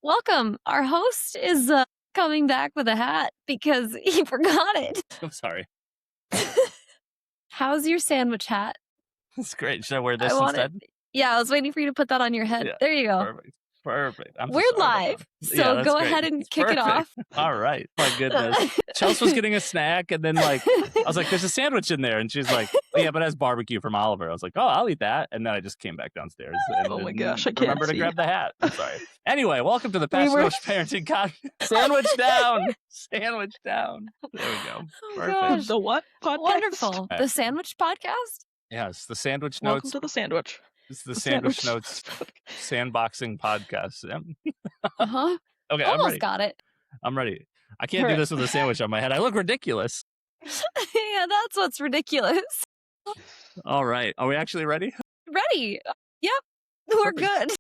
Welcome. Our host is coming back with a hat because he forgot it. I'm sorry. How's your sandwich hat? It's great. Should I wear this I want it. instead? Yeah, I was waiting for you to put that on your head. Yeah. There you go. Perfect. I'm so We're sorry about live, that. so Yeah, that's go great. ahead and It's kick it perfect. off. All right. My goodness. Chelsea was getting a snack, and then I was like, "There's a sandwich in there," and she's like, "Oh, yeah, but it has barbecue from Oliver." I was like, "Oh, I'll eat that," and then I just came back downstairs and Oh my gosh, I can't remember to see. grab the hat. I'm sorry. Anyway, welcome to the We were- Parasocial Parenting Sandwich down. Sandwich down. There we go. Oh, Perfect. gosh. The what podcast? Wonderful. The sandwich podcast? Yes, the Sandwich Welcome Notes. to the sandwich. It's the Sandwich Notes sandboxing podcast. Yep. Uh-huh. Okay, I'm Almost ready. got it. I'm ready. I can't do this with a sandwich on my head. I look ridiculous. Yeah, that's what's ridiculous. All right. Are we actually ready? Ready. Yep. We're good.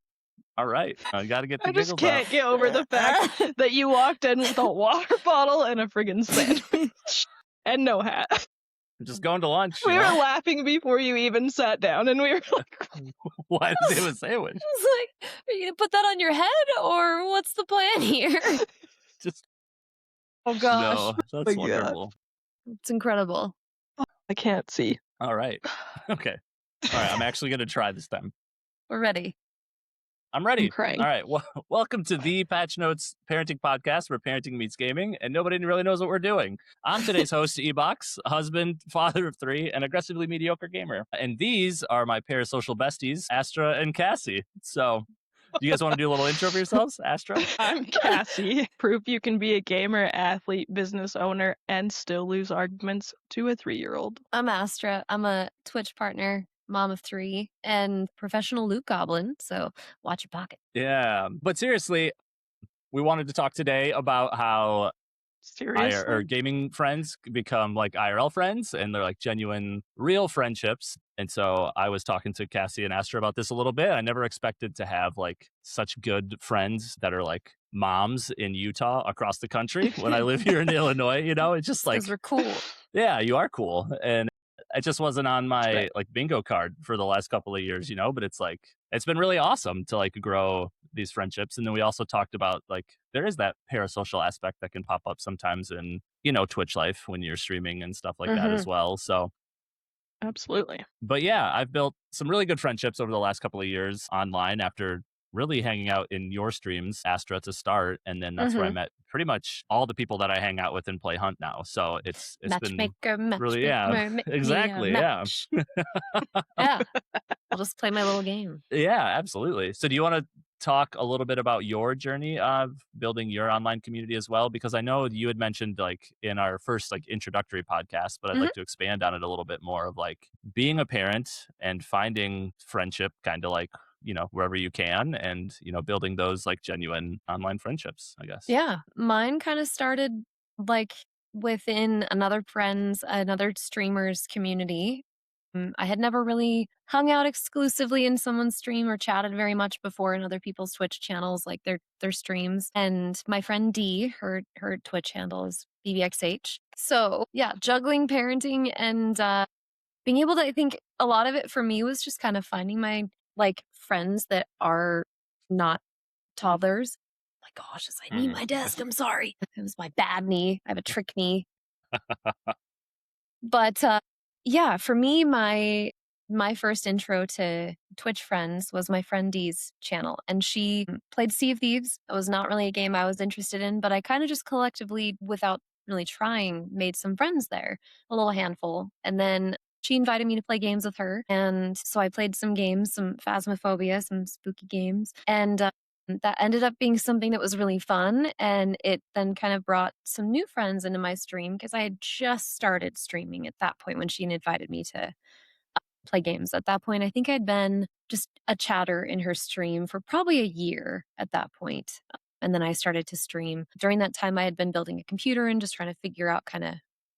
All right. I got to get the I just giggles can't out. get over the fact that you walked in with a water bottle and a friggin' sandwich and no hat. I'm just going to lunch. We you were know? laughing before you even sat down, and we were like, Why does it have a sandwich? It's like, are you going to put that on your head or what's the plan here? Just Oh, gosh. no. That's my God. wonderful. It's incredible. I can't see. All right. Okay. All right. I'm actually going to try this time. We're ready. I'm ready. I'm crying. All right. Well, welcome to the Patch Notes Parenting Podcast, where parenting meets gaming, and nobody really knows what we're doing. I'm today's host, Ebox, husband, father of 3, and aggressively mediocre gamer. And these are my parasocial besties, Astra and Cassie. So, do you guys want to do a little intro for yourselves, Astra? I'm Cassie. Proof you can be a gamer, athlete, business owner, and still lose arguments to a 3-year-old. I'm Astra. I'm a Twitch partner, mom of 3, and professional loot goblin. So watch your pocket. Yeah. But seriously, we wanted to talk today about how Seriously? gaming friends become like IRL friends, and they're like genuine, real friendships. And so I was talking to Cassie and Astra about this a little bit. I never expected to have like such good friends that are like moms in Utah across the country when I live here in Illinois. You know, it's just like, Those were cool. yeah, you are cool. And it just wasn't on my Right. like bingo card for the last couple of years, you know, but it's like, it's been really awesome to like grow these friendships. And then we also talked about like, there is that parasocial aspect that can pop up sometimes in, you know, Twitch life when you're streaming and stuff like that as well. So, Absolutely. but yeah, I've built some really good friendships over the last couple of years online after really hanging out in your streams, Astra, to start. And then that's where I met pretty much all the people that I hang out with and play Hunt now. So it's been Matchmaker, really, yeah, exactly. Yeah. Yeah. I'll just play my little game. Yeah, absolutely. So do you want to talk a little bit about your journey of building your online community as well? Because I know you had mentioned like in our first like introductory podcast, but I'd like to expand on it a little bit more of like being a parent and finding friendship kind of like, you know, wherever you can, and, you know, building those like genuine online friendships, I guess. Yeah. Mine kind of started like within another streamer's community. I had never really hung out exclusively in someone's stream or chatted very much before in other people's Twitch channels, like their streams. And my friend Dee, her Twitch handle is BBXH. So yeah, juggling parenting and being able to, I think a lot of it for me was just kind of finding my like friends that are not toddlers. My gosh, as I knee my desk, I'm sorry. It was my bad knee. I have a trick knee. But yeah, for me, my first intro to Twitch friends was my friend Dee's channel, and she played Sea of Thieves. It was not really a game I was interested in, but I kind of just collectively, without really trying, made some friends there, a little handful. And then she invited me to play games with her, and so I played some games, some Phasmophobia, some spooky games, and that ended up being something that was really fun. And it then kind of brought some new friends into my stream because I had just started streaming at that point when she invited me to play games. At that point, I think I'd been just a chatter in her stream for probably a year at that point. And then I started to stream. During that time, I had been building a computer and just trying to figure out kind of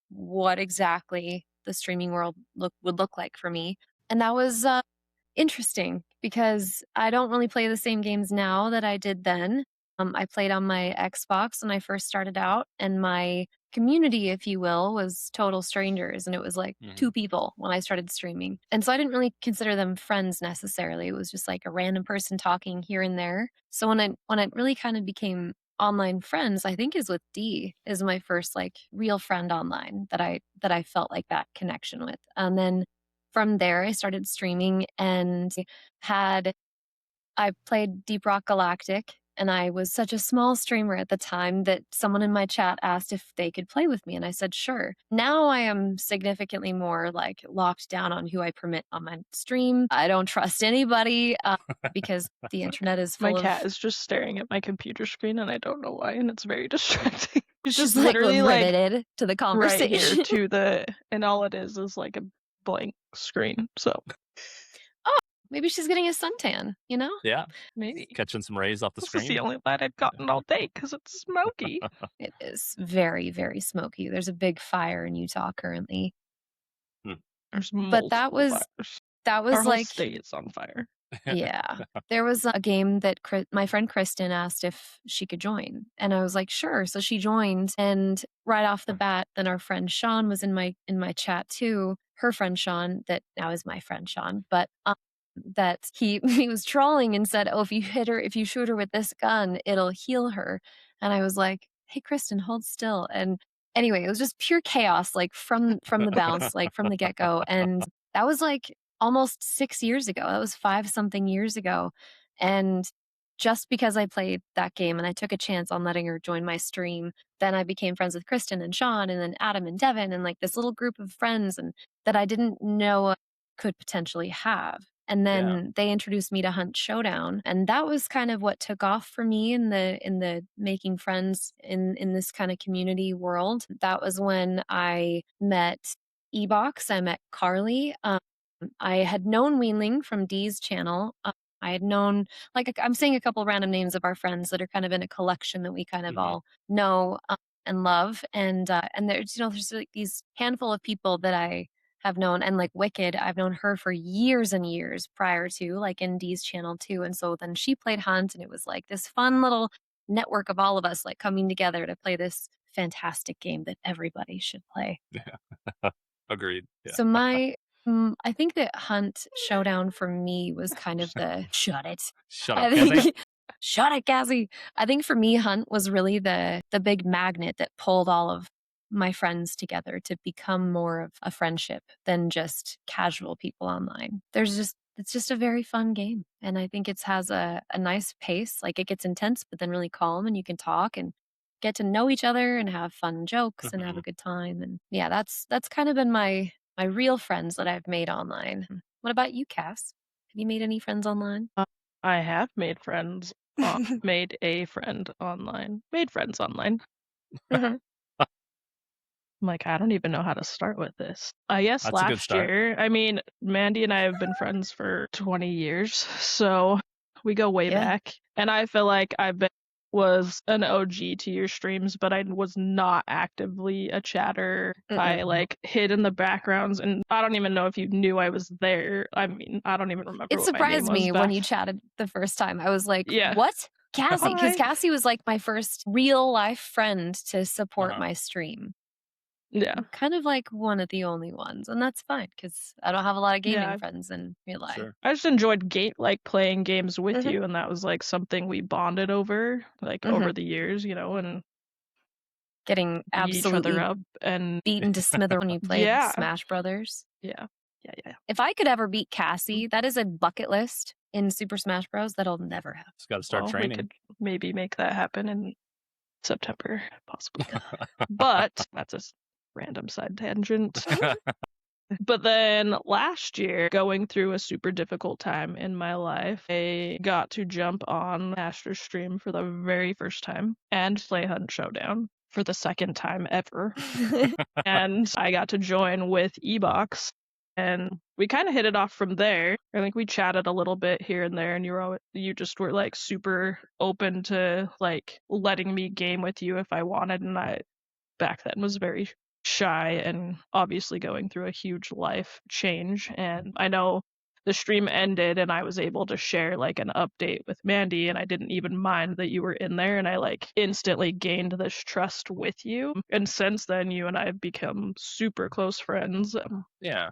what exactly the streaming world would look like for me. And that was interesting because I don't really play the same games now that I did then. I played on my Xbox when I first started out, and my community, if you will, was total strangers. And it was like Mhm. 2 people when I started streaming. And so I didn't really consider them friends necessarily. It was just like a random person talking here and there. So when it really kind of became online friends, I think is with D is my first like real friend online that I felt like that connection with. And then from there I started streaming and had I played Deep Rock Galactic, and I was such a small streamer at the time that someone in my chat asked if they could play with me, and I said, "Sure." Now I am significantly more, like, locked down on who I permit on my stream. I don't trust anybody, because the internet is My full cat of is just staring at my computer screen, and I don't know why, and it's very distracting. She's she's, just like, literally, like, riveted to the right here conversation. to the and all it is, like, a blank screen, so Oh, maybe she's getting a suntan, you know? Yeah, maybe. catching some rays off the This is the screen. only light I've gotten all day because it's smoky. It is very, very smoky. There's a big fire in Utah currently. Hmm. There's But multiple fires. that Our was, whole like state is on fire. yeah. There was a game that my friend Kristen asked if she could join, and I was like, "Sure." So she joined, and right off the bat, then our friend Sean was in my chat too. Her friend Sean, that now is my friend Sean, but that he he was trolling and said, "Oh, if you shoot her with this gun, it'll heal her." And I was like, "Hey, Kristen, hold still." And anyway, it was just pure chaos, like from the bounce, like from the get go, and that was like almost 6 years ago. That was 5 something years ago, and just because I played that game and I took a chance on letting her join my stream, then I became friends with Kristen and Sean and then Adam and Devin and, like, this little group of friends and that I didn't know I could potentially have. And Yeah. then they introduced me to Hunt Showdown, and that was kind of what took off for me in the making friends in this kinda community world. That was when I met Ebox, I met Carly, I had known Weenling from Dee's channel. I had known, like, I'm saying a couple random names of our friends that are kind of in a collection that we kind of Mhm. all know and love. And there's like these handful of people that I have known, and like Wicked, I've known her for years and years prior to, like in Dee's channel too. And so then she played Hunt, and it was like this fun little network of all of us like coming together to play this fantastic game that everybody should play. Yeah. Agreed. Yeah. So I think that Hunt Showdown for me was kind of the shut it. Shut up, I Cassie. think shut it, Cassie. I think for me, Hunt was really the big magnet that pulled all of my friends together to become more of a friendship than just casual people online. It's just a very fun game. And I think it has a nice pace. Like it gets intense, but then really calm and you can talk and get to know each other and have fun jokes and have a Mhm. good time. And yeah, that's kind of been my real friends that I've made online. What about you, Cass? Have you made any friends online? Uh, I have made friends, made a friend online, made friends online. Mhm. I'm like, I don't even know how to start with this. I guess That's a good last start. year, I mean, Mandy and I have been friends for 20 years, so we go way Yeah. back. And I feel like was an OG to your streams, but I was not actively a chatter. I Mm-mm. like hid in the backgrounds, and I don't even know if you knew I was there. I mean, I don't even remember It what my name surprised was me when back. you chatted the first time. I was like, Yeah. "What? Cassie?" Because Hi. Cassie was like my first real life friend to support Uh-huh. my stream. Yeah. Kind of like one of the only ones, and that's fine because I don't have a lot of gaming Yeah. friends in real life. Sure. I just enjoyed playing games with Mhm. you, and that was like something we bonded over, like over Mhm. the years, and Getting beat each other absolutely up. And beaten to smither when you played yeah, Smash Brothers. yeah, yeah. If I could ever beat Cassie, that is a bucket list in Super Smash Bros. That'll never happen. Just got to start Well, we training. could maybe make that happen in September, possibly. But that's a random side tangent. But then last year, going through a super difficult time in my life, I got to jump on Master Stream for the very first time and play Hunt Showdown for the second time ever. And I got to join with Ebox, and we kind of hit it off from there. I think we chatted a little bit here and there, and you just were like super open to like letting me game with you if I wanted, and I back then was very shy and obviously going through a huge life change. And I know the stream ended and I was able to share like an update with Mandy, and I didn't even mind that you were in there, and I like instantly gained this trust with you. And since then, you and I have become super close friends. Yeah.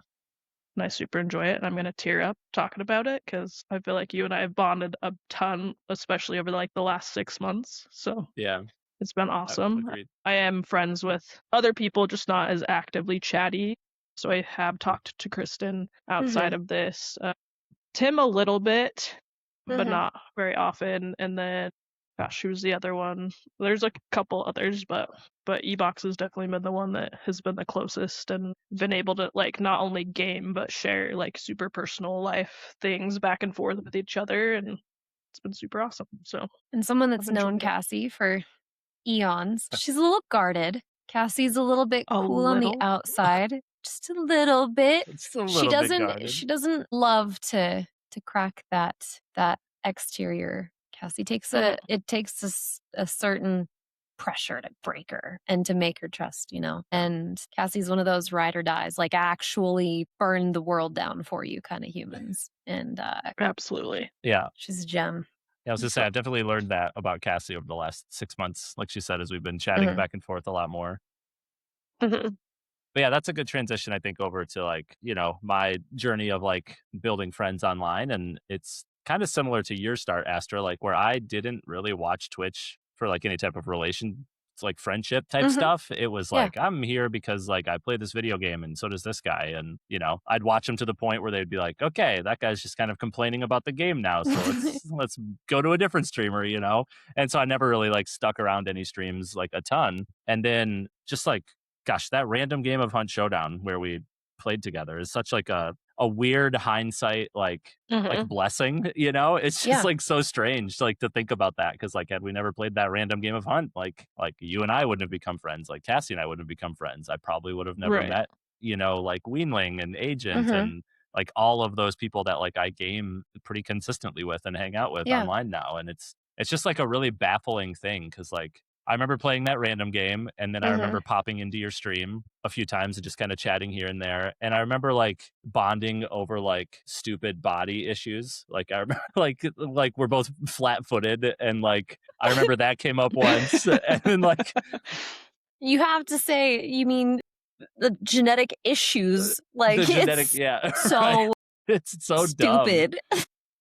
And I super enjoy it, and I'm gonna tear up talking about it because I feel like you and I have bonded a ton, especially over like the last 6 months. So Yeah. it's been awesome. Agreed. I am friends with other people, just not as actively chatty. So I have talked to Kristen outside of this. Tim a little bit, but not very often. And then, gosh, who's the other one? There's a couple others, but Ebox has definitely been the one that has been the closest and been able to like not only game but share like super personal life things back and forth with each other, and it's been super awesome. So And someone that's I've enjoyed known it. Cassie for eons. She's a little guarded. Cassie's a little bit A cool on the little. outside, just a little bit. It's a She little bit doesn't guarded. she doesn't love to crack that exterior. Cassie takes it takes a certain pressure to break her and to make her trust, you know. And Cassie's one of those ride or dies, like actually burn the world down for you kind of humans. And Absolutely. Yeah. she's a gem. Yeah, I was gonna say, I've definitely learned that about Cassie over the last 6 months, like she said, as we've been chatting back and forth a lot more. Mhm. But yeah, that's a good transition, I think, over to like, you know, my journey of like building friends online. And it's kind of similar to your start, Astra, like where I didn't really watch Twitch for like any type of relation, it's like friendship type stuff. It was Yeah. like, I'm here because like I play this video game and so does this guy. And, you know, I'd watch them to the point where they'd be like, okay, that guy's just kind of complaining about the game now. So let's go to a different streamer, you know? And so I never really like stuck around any streams like a ton. And then just like, gosh, that random game of Hunt Showdown where we played together is such like a weird hindsight like blessing, you know? It's just Yeah. like so strange like to think about that, because like had we never played that random game of Hunt, like you and I wouldn't have become friends, like Cassie and I wouldn't have become friends. I probably would have never Right. met, you know, like Weenling and Agent and like all of those people that like I game pretty consistently with and hang out with Yeah. online now. And it's just like a really baffling thing, because like I remember playing that random game, and then I remember popping into your stream a few times and just kind of chatting here and there. And I remember like bonding over like stupid body issues. Like I remember like we're both flat-footed, and like I remember that came up once, and then like You have to say, you mean the genetic issues? Like the genetic, it's yeah, so it's so dumb. stupid.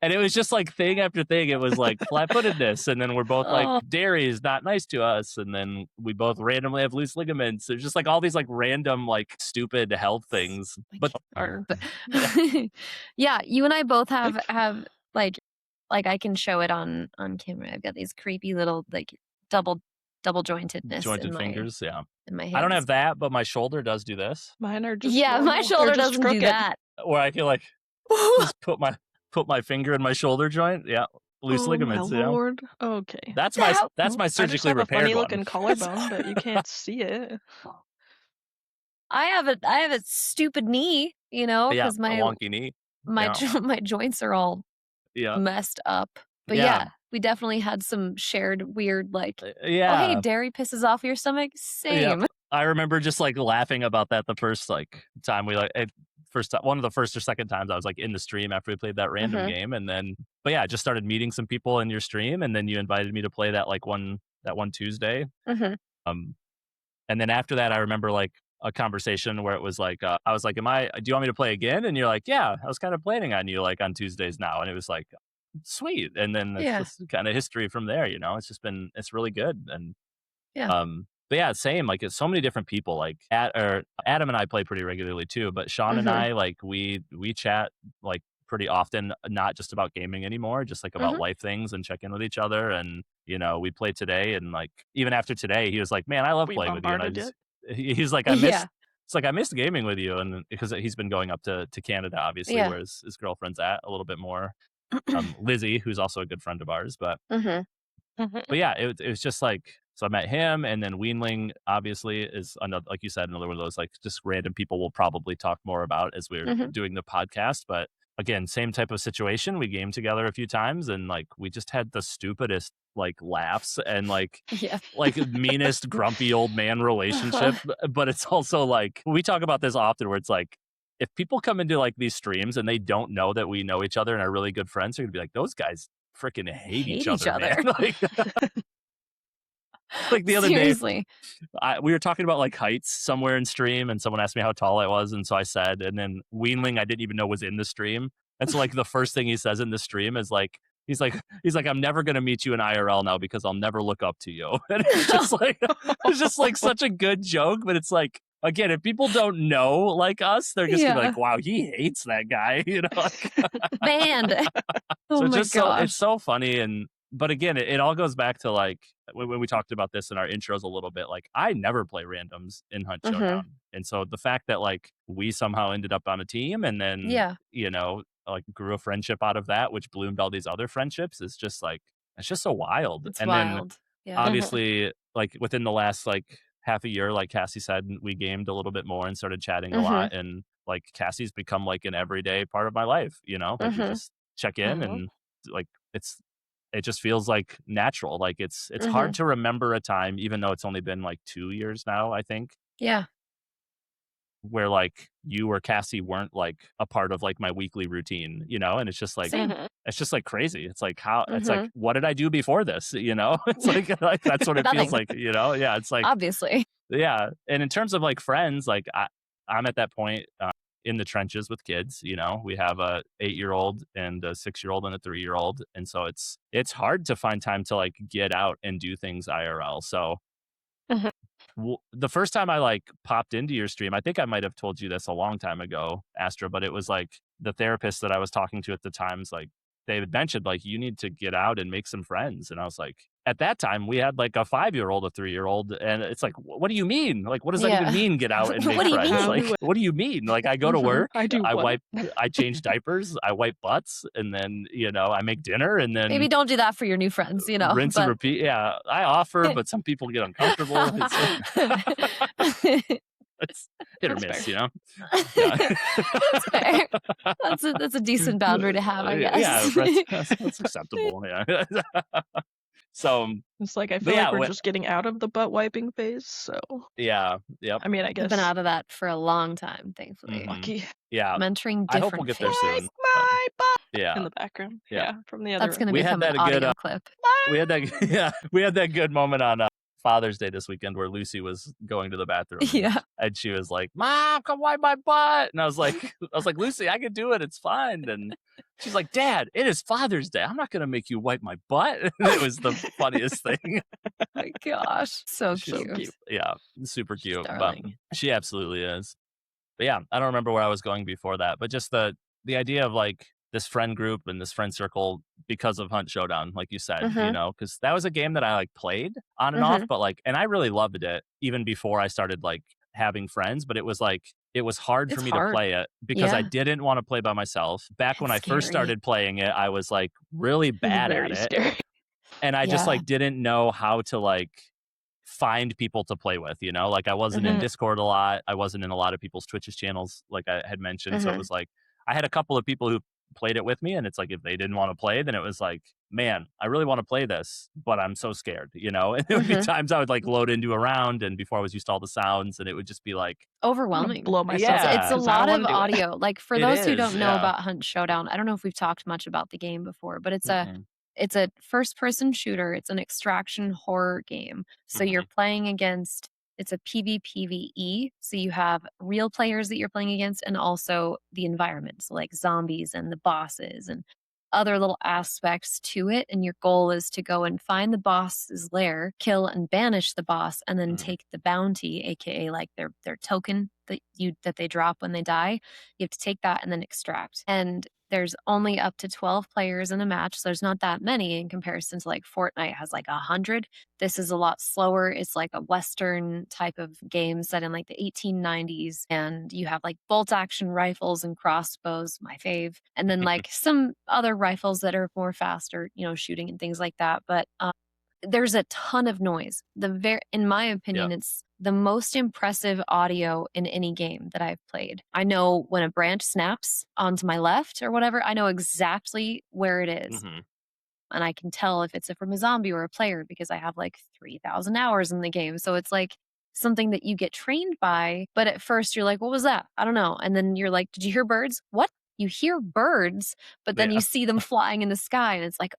And it was just like thing after thing. It was like flat-footedness, and then we're both like Oh. dairy is not nice to us, and then we both randomly have loose ligaments. There's just like all these like random like stupid health things. But Yeah, you and I both have like I can show it on camera. I've got these creepy little like double jointedness jointed fingers, yeah. in my hands. I don't have that, but my shoulder does do this, Mine are just Yeah, my normal. shoulder They're just doesn't do crooked. that. where I can like just put my finger in my shoulder joint. Yeah, loose ligaments. My Yeah, Lord. Okay. that's my I just surgically have a repaired funny one. looking collarbone, but you can't see it. I have a stupid knee, you know, Yeah, because a wonky knee. my my joints are all Yeah, messed up. But yeah, we definitely had some shared weird like, oh hey, dairy pisses off your stomach. Same. Yep. I remember just like laughing about that the first like time we like one of the first or second times I was like in the stream after we played that random game. And then but yeah, I just started meeting some people in your stream, and then you invited me to play that one Tuesday. And then after that I remember like a conversation where it was like I was like, do you want me to play again? And you're like, yeah, I was kind of planning on you like on Tuesdays now. And it was like, sweet. And then it's just kind of history from there, you know. It's really good. And but yeah, same. Like it's so many different people. Like Adam and I play pretty regularly too. But Sean and I like we chat like pretty often, not just about gaming anymore, just like about life things and check in with each other. And you know, we played today, and like even after today, he was like, "Man, I love playing with you." And he's like, It's like I missed gaming with you, and because he's been going up to Canada, obviously, where his girlfriend's at a little bit more. Lizzie, who's also a good friend of ours, but yeah, it was just like, so I met him, and then Weenling obviously is another, like you said, another one of those like just random people we'll probably talk more about as we're doing the podcast. But again, same type of situation. We gamed together a few times, and like we just had the stupidest like laughs and like meanest grumpy old man relationship. But it's also like we talk about this often, where it's like if people come into like these streams and they don't know that we know each other and are really good friends, they're gonna be like, those guys freaking hate each other, man. Like the other day, Seriously. we were talking about like heights somewhere in stream, and someone asked me how tall I was, and so I said, and then Weenling I didn't even know was in the stream, and so like the first thing he says in the stream is like, he's like, I'm never gonna meet you in IRL now because I'll never look up to you, and it's just like such a good joke, but it's like. Again, if people don't know like us, they're just gonna be like, "Wow, he hates that guy," you know. Like, Banned. Oh so my just gosh. it's so funny, and but again, it all goes back to like when we talked about this in our intros a little bit. Like I never play randoms in Hunt Showdown, and so the fact that like we somehow ended up on a team, and then Yeah. you know like grew a friendship out of that, which bloomed all these other friendships, is just like it's just so wild. It's And then wild. Yeah. obviously like within the last like half a year, like Cassie said, we gamed a little bit more and started chatting a lot, and like Cassie's become like an everyday part of my life, you know, like we just check in and like it just feels like natural. Like it's hard to remember a time, even though it's only been like 2 years now, I think, Yeah. where like you or Cassie weren't like a part of like my weekly routine, you know, and it's just like Same. it's just like crazy. It's like how it's like what did I do before this? You know, it's like that's what it feels Nothing. like, you know? Yeah, it's like Obviously. yeah. And in terms of like friends, like I'm at that point in the trenches with kids, you know. We have a 8-year-old and a 6-year-old and a 3-year-old, and so it's hard to find time to like get out and do things IRL. So the first time I like popped into your stream, I think I might have told you this a long time ago, Astra, but it was like the therapist that I was talking to at the time's like they had mentioned like you need to get out and make some friends, and I was like, at that time we had like a 5-year-old, a 3-year-old, and it's like, what do you mean? Like, what does that even mean? Get out and make What do you friends? mean? Like, what do you mean? Like, I go to work, I do what? I change diapers, I wipe butts, and then you know I make dinner, and then Maybe don't do that for your new friends, you know. rinse and repeat. Yeah, I offer, but some people get uncomfortable. It's hit or miss, you know. Yeah. That's fair. That's a decent boundary to have, I guess. Yeah, that's acceptable. Yeah. So It's like I feel yeah, like we're just getting out of the butt wiping phase. So yeah, yep. I mean, I I've guess been out of that for a long time, thankfully. lucky. Yeah, I'm entering I hope different we'll get there phases. soon. My butt Yeah, in the background. Yeah. Yeah, from the other. That's gonna We had become an that good, audio clip. we had that yeah, we had that good moment on Father's Day this weekend where Lucy was going to the bathroom. Yeah. And she was like, "Mom, come wipe my butt." And I was like, "Lucy, I can do it. It's fine." And she's like, "Dad, it is Father's Day. I'm not gonna make you wipe my butt." And it was the funniest thing. My gosh. So She's cute. Yeah, super cute. But Darling. she absolutely is. But yeah, I don't remember where I was going before that. But just the idea of like this friend group and this friend circle because of Hunt Showdown, like you said, you know, because that was a game that I like played on and off, but like, and I really loved it even before I started like having friends. But it was like it was hard for me to play it because I didn't want to play by myself. Back when I first started playing it, I was like really bad at it, scary. and I just like didn't know how to like find people to play with, you know. Like I wasn't in Discord a lot, I wasn't in a lot of people's Twitch's channels like I had mentioned, so it was like I had a couple of people who played it with me, and it's like if they didn't want to play, then it was like, man, I really want to play this, but I'm so scared, you know. And there would be times I would like load into a round, and before I was used to all the sounds, and it would just be like Overwhelming. Blow myself. Yeah. It's a lot of audio. Like for It those who is, don't know yeah. about Hunt Showdown, I don't know if we've talked much about the game before, but it's a first person shooter. It's an extraction horror game. So you're playing against, it's a PvPvE. So you have real players that you're playing against and also the environment. So like zombies and the bosses and other little aspects to it. And your goal is to go and find the boss's lair, kill and banish the boss, and then take the bounty, aka like their token that they drop when they die. You have to take that and then extract. And there's only up to 12 players in a match, so there's not that many in comparison to like Fortnite has like 100. This is a lot slower. It's like a Western type of game set in like the 1890s, and you have like bolt action rifles and crossbows, my fave, and then like some other rifles that are more faster, you know, shooting and things like that. But there's a ton of noise. In my opinion, it's the most impressive audio in any game that I've played. I know when a branch snaps onto my left or whatever, I know exactly where it is. And I can tell if it's from a zombie or a player because I have like 3,000 hours in the game. So it's like something that you get trained by, but at first you're like, "What was that? I don't know." And then you're like, "Did you hear birds?" "What?" You hear birds, but then you Yeah. see them flying in the sky, and it's like,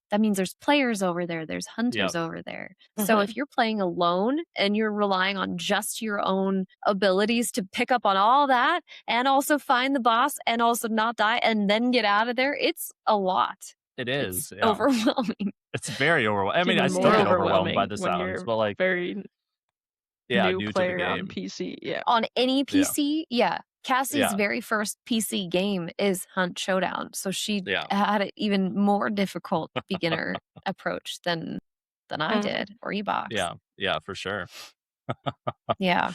that means there's players over there, there's hunters Yep. over there. So if you're playing alone and you're relying on just your own abilities to pick up on all that and also find the boss and also not die and then get out of there, it's a lot. It It's is. Yeah. overwhelming. It's very overwhelming. I It's mean, I even still more get Yeah. overwhelmed by overwhelming the when sounds, you're but like, very yeah, new new to the player on game. PC. Yeah. On any Yeah. PC, yeah. Cassie's Yeah. very first PC game is Hunt Showdown, so she Yeah. had an even more difficult beginner approach than I Mhm. did, or Ebox. Yeah. Yeah, for sure. Yeah.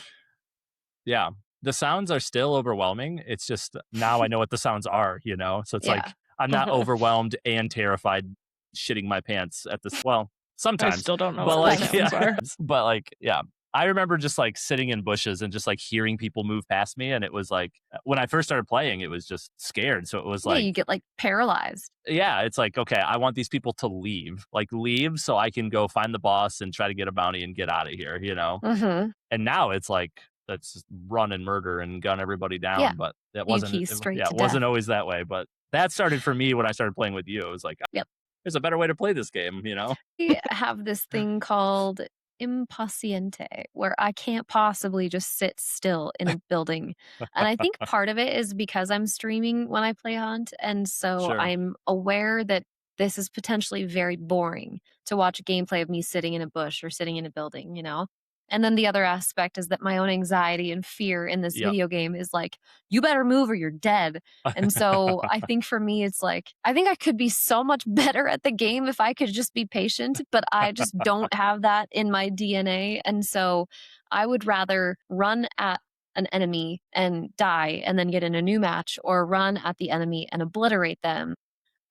Yeah. The sounds are still overwhelming. It's just now I know what the sounds are, you know? So it's Yeah. like I'm not overwhelmed and terrified shitting my pants at this. Well, I sometimes, still don't know but what the like, Sometimes. sounds yeah, are. but like, yeah. I remember just like sitting in bushes and just like hearing people move past me. And it was like, when I first started playing, it was just scared. So it was Yeah, like, you get, like, paralyzed. yeah, it's like, okay, I want these people to leave, like leave so I can go find the boss and try to get a bounty and get out of here, you know? Mhm. And now it's like, let's just run and murder and gun everybody Yeah. down. But that You wasn't, key straight yeah, to it death. wasn't always that way. But that started for me when I started playing with you. It was like, Yep. there's a better way to play this game, you know? We have this thing called impaciente, where I can't possibly just sit still in a building. And I think part of it is because I'm streaming when I play Hunt, and so Sure. I'm aware that this is potentially very boring to watch a gameplay of me sitting in a bush or sitting in a building, you know? And then the other aspect is that my own anxiety and fear in this Yep. video game is like, you better move or you're dead. And so I think for me, it's like, I think I could be so much better at the game if I could just be patient, but I just don't have that in my DNA. And so I would rather run at an enemy and die and then get in a new match, or run at the enemy and obliterate them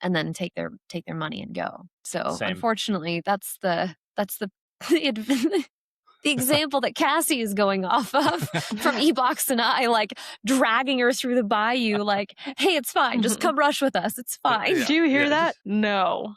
and then take their money and go. So Same. unfortunately, that's the the example that Cassie is going off of from Ebox and I, like dragging her through the bayou, like, hey, it's fine. Just come rush with us. It's fine. Yeah. Do you hear Yeah. that? No.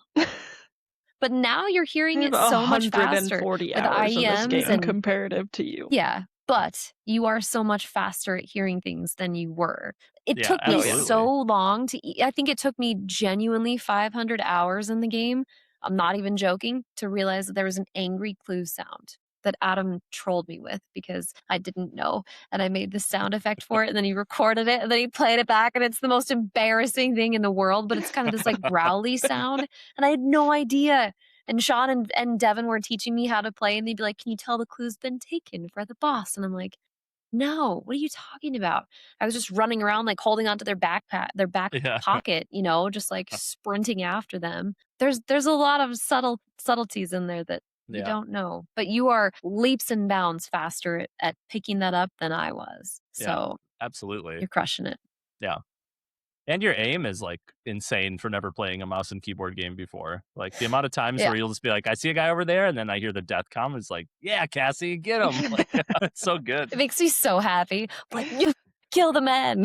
But now you're I hearing have it so much faster 140 with hours of this IEMs game and comparative to you. yeah, but you are so much faster at hearing things than you were. It Yeah, took me absolutely. so long I think it took me genuinely 500 hours in the game. I'm not even joking, to realize that there was an angry clue sound that Adam trolled me with because I didn't know. And I made the sound effect for it, and then he recorded it, and then he played it back, and it's the most embarrassing thing in the world, but it's kind of this like growly sound. And I had no idea. And Sean and Devin were teaching me how to play, and they'd be like, "Can you tell the clue's been taken for the boss?" And I'm like, "No, what are you talking about?" I was just running around, like holding onto their back Yeah. pocket, you know, just like sprinting after them. There's a lot of subtleties in there that you Yeah. don't know, but you are leaps and bounds faster at picking that up than I was. Yeah. So Absolutely. you're crushing it. Yeah. And your aim is like insane for never playing a mouse and keyboard game before. Like the amount of times Yeah. where you'll just be like, I see a guy over there, and then I hear the death come. It's like, yeah, Cassie, get him. Like, it's so good. It makes me so happy. Like, you kill the man.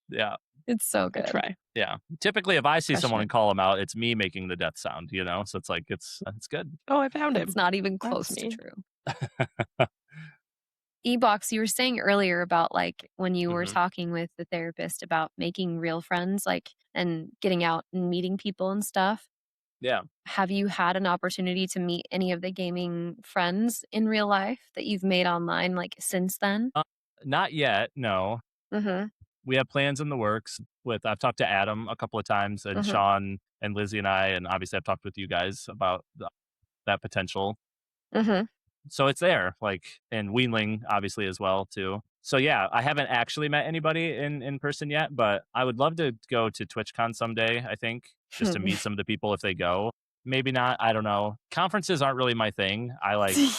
Yeah. It's so I good. try. Yeah. Typically, if I see Crushing someone it. and call him out, it's me making the death sound, you know? So it's like, it's good. Oh, I found him. It's not even That's close to me. true. Ebox, you were saying earlier about like when you were Mhm. talking with the therapist about making real friends, like, and getting out and meeting people and stuff. Yeah. Have you had an opportunity to meet any of the gaming friends in real life that you've made online, like, since then? Uh, Not yet. No. Mhm. We have plans in the works with, I've talked to Adam a couple of times, and Mhm. Sean and Lizzie and I, and obviously I've talked with you guys about that potential. Mhm. So it's there, like, and Weenling obviously as well too. So yeah, I haven't actually met anybody in person yet, but I would love to go to TwitchCon someday, I think, just to meet some of the people if they go. Maybe not, I don't know. Conferences aren't really my thing.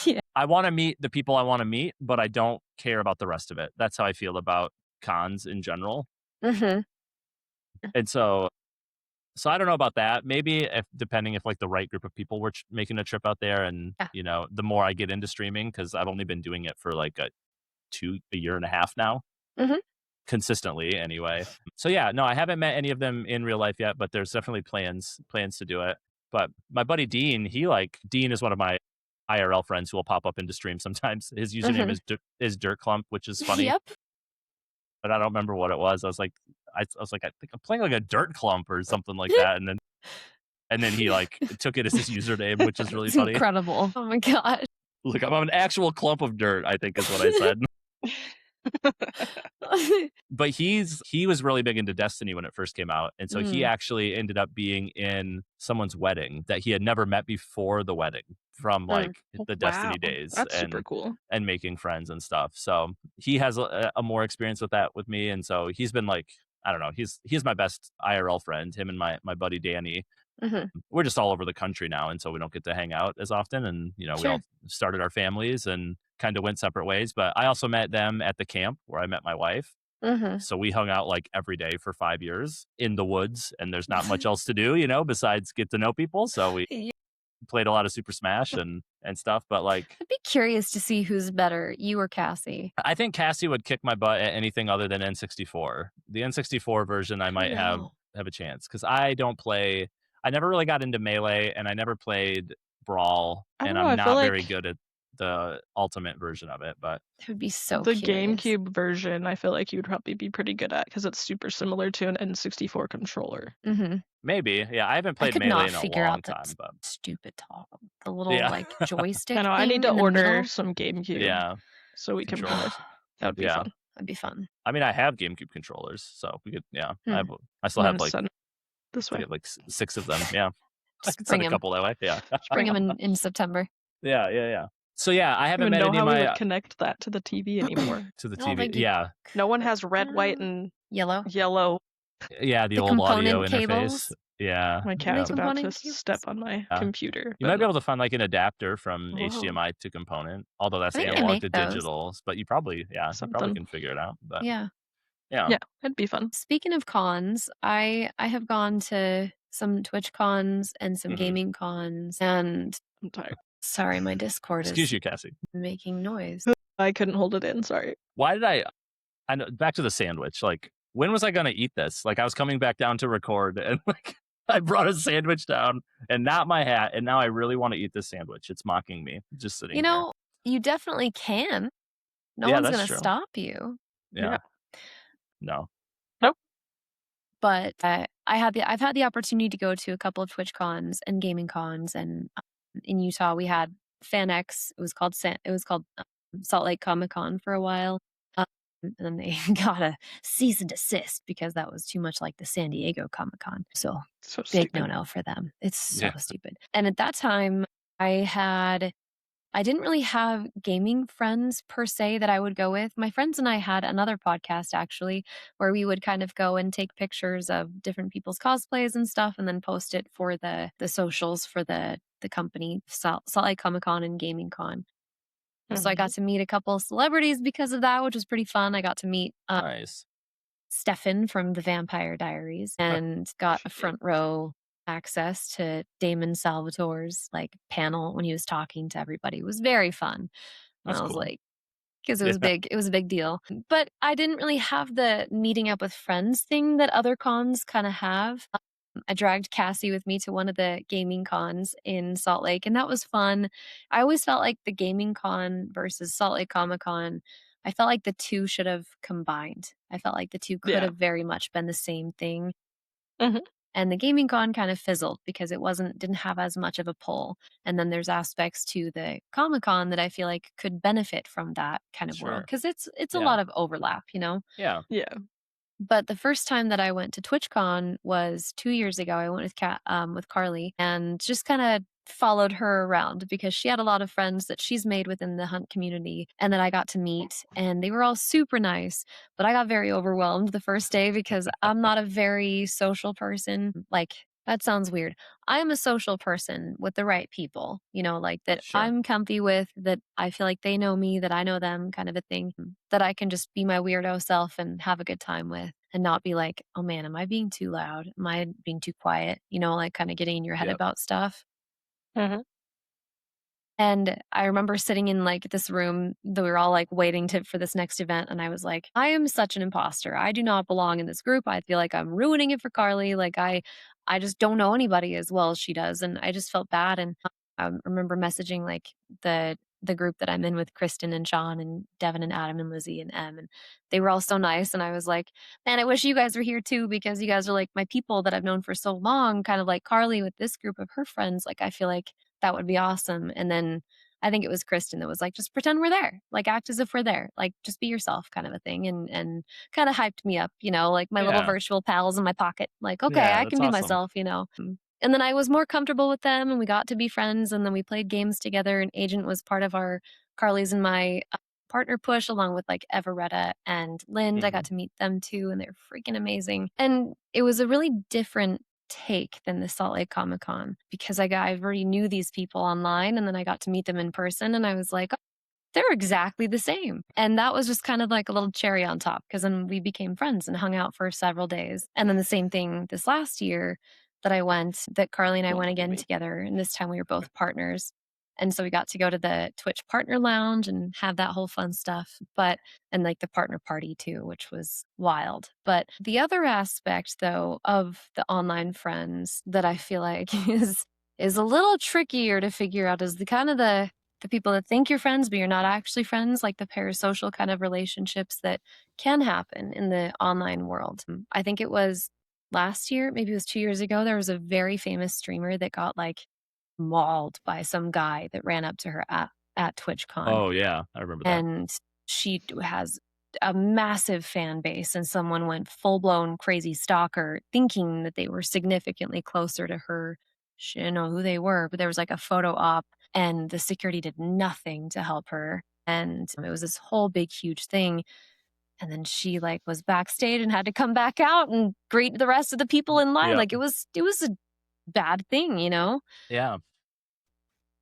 Yeah. I want to meet the people I want to meet, but I don't care about the rest of it. That's how I feel about cons in general. Mhm. And so I don't know about that. Maybe if depending if like the right group of people were making a trip out there, and Yeah. you know, the more I get into streaming, because I've only been doing it for like a year and a half now, Mhm. consistently anyway. So yeah, no, I haven't met any of them in real life yet, but there's definitely plans to do it. But my buddy Dean, Dean is one of my IRL friends who will pop up into stream sometimes. His username Mhm. is Dirt Clump, which is funny, Yep. but I don't remember what it was. I was like, I think I'm playing like a dirt clump or something like that, and then he like took it as his username, which is really It's funny. incredible. Oh my gosh. Look, I'm an actual clump of dirt, I think is what I said. But he was really big into Destiny when it first came out, and so he Mm, actually ended up being in someone's wedding that he had never met before the wedding from mm. like the Wow, Destiny days that's super cool. and making friends and stuff. So he has a more experience with that with me, and so he's been like, I don't know, he's my best IRL friend. Him and my buddy Danny. Mhm. We're just all over the country now, and so we don't get to hang out as often. And we Sure. all started our families and kind of went separate ways. But I also met them at the camp where I met my wife. Mhm. So we hung out like every day for 5 years in the woods, and there's not much else to do, besides get to know people. So we Yeah. played a lot of Super Smash and stuff. But like, I'd be curious to see who's better, you or Cassie. I think Cassie would kick my butt at anything other than N64. The N64 version, I I don't might have know. have a chance because I don't play. I never really got into Melee, and I never played Brawl, I don't and know, I'm I feel not very like good at the Ultimate version of it. But I would be so the curious. GameCube version, I feel like you'd probably be pretty good at because it's super similar to an N64 controller. Mhm. maybe, yeah, I haven't I played could Melee not in a figure long out that time. But stupid toggle. The little, yeah, like, I joystick know, I need thing to in the order middle. some GameCube yeah, so we can play. controllers. That would be Yeah, fun. That'd be fun. I mean, I have GameCube controllers, so we could. Yeah, Hmm. I still And have then like send this I way. think I have like six of them. Yeah, I Just could send bring a him. couple that way. Yeah. Just bring him in September. Yeah, yeah, yeah. So yeah, I I don't haven't even met know any of how we would my connect that to the TV anymore. to the I don't TV. think you Yeah, No one has red, white, uh, and yellow. yellow. yeah, the The old audio component interface. cables. Yeah, My Are they yeah, cat's about to component step cables? on my yeah. computer, You but might be no. able to find like an adapter from Whoa. HDMI to component, although that's I think they analog make to those. digital. But you probably Something. can figure it out. But Yeah. yeah, Yeah, it'd be fun. Speaking of cons, I have gone to some Twitch cons and some hmm gaming cons, and I'm tired. sorry, my Discord excuse is you, Cassie. making noise. I couldn't hold it in, sorry. Why did I know, back to the sandwich. Like, when was I gonna eat this? Like, I was coming back down to record, and like, I brought a sandwich down, and not my hat, and now I really want to eat this sandwich. It's mocking me, just You sitting here. know, you definitely can. No Yeah, one's that's gonna true. stop you. Yeah, Yeah. no, Nope. But I've had the opportunity to go to a couple of Twitch cons and gaming cons, and in Utah we had FanX. It was called Salt Lake Comic Con for a while, and then they got a cease and desist because that was too much like the San Diego Comic Con. So So big stupid. no for them. It's so yeah, stupid. And at that time, I didn't really have gaming friends per se that I would go with. My friends and I had another podcast actually where we would kind of go and take pictures of different people's cosplays and stuff and then post it for the socials for the company, Salt Lake Comic Con and Gaming Con. So I Mhm. got to meet a couple of celebrities because of that, which was pretty fun. I got to meet nice. Stefan from the Vampire Diaries and got a front row access to Damon Salvatore's like panel when he was talking to everybody. It was very fun. And That's I was cool. like, because Yeah, it was a big deal. But I didn't really have the meeting up with friends thing that other cons kind of have. I dragged Cassie with me to one of the gaming cons in Salt Lake, and that was fun. I always felt like the gaming con versus Salt Lake Comic Con, I felt like the two should have combined. I felt like the two could Yeah. have very much been the same thing. Mhm. And the gaming con kind of fizzled because didn't have as much of a pull. And then there's aspects to the Comic Con that I feel like could benefit from that kind of world sure. because it's a Yeah, lot of overlap, you know. yeah, Yeah. But the first time that I went to TwitchCon was 2 years ago. I went with Carly and just kinda followed her around because she had a lot of friends that she's made within the hunt community and that I got to meet, and they were all super nice, but I got very overwhelmed the first day because I'm not a very social person. Like, that sounds weird. I am a social person with the right people, you know, like, that sure. I'm comfy with, that I feel like they know me, that I know them kind of a thing, that I can just be my weirdo self and have a good time with and not be like, "Oh man, am I being too loud? Am I being too quiet?" You know, like kinda getting in your head Yep, about stuff. Mhm. And I remember sitting in like this room that we were all like waiting for this next event. And I was like, I am such an imposter. I do not belong in this group. I feel like I'm ruining it for Carly. Like I just don't know anybody as well as she does. And I just felt bad. And I remember messaging like the group that I'm in with Kristen and Sean and Devin and Adam and Lizzie and Em, and they were all so nice. And I was like, man, I wish you guys were here too because you guys are like my people that I've known for so long, kind of like Carly with this group of her friends. Like I feel like that would be awesome. And then I think it was Kristen that was like, just pretend we're there, like act as if we're there, like just be yourself, kind of a thing, and kind of hyped me up, like my little Yeah. virtual pals in my pocket, like okay, Yeah, I that's can be awesome. myself. And then I was more comfortable with them and we got to be friends and then we played games together and Agent was part of our Carly's and my partner push along with like Everetta and Lind. I got Mhm. to meet them too and they're freaking amazing. And it was a really different take than the Salt Lake Comic Con because I already knew these people online and then I got to meet them in person and I was like, they're exactly the same. And that was just kind of like a little cherry on top because then we became friends and hung out for several days. And then the same thing this last year that I went, that Carly and I Don't went look at again me. together. And this time we were both partners. And so we got to go to the Twitch partner lounge and have that whole fun stuff. And like the partner party too, which was wild. But the other aspect though of the online friends that I feel like is a little trickier to figure out is the kind of the people that think you're friends, but you're not actually friends, like the parasocial kind of relationships that can happen in the online world. I think it was last year, maybe it was 2 years ago, there was a very famous streamer that got like mauled by some guy that ran up to her at TwitchCon. Oh, yeah, I remember that. And has a massive fan base, and someone went full blown crazy stalker thinking that they were significantly closer to her. She didn't know who they were, but there was like a photo op, and the security did nothing to help her. And it was this whole big, huge thing. And then she like was backstage and had to come back out and greet the rest of the people in line. Yep. Like it was a bad thing. Yeah.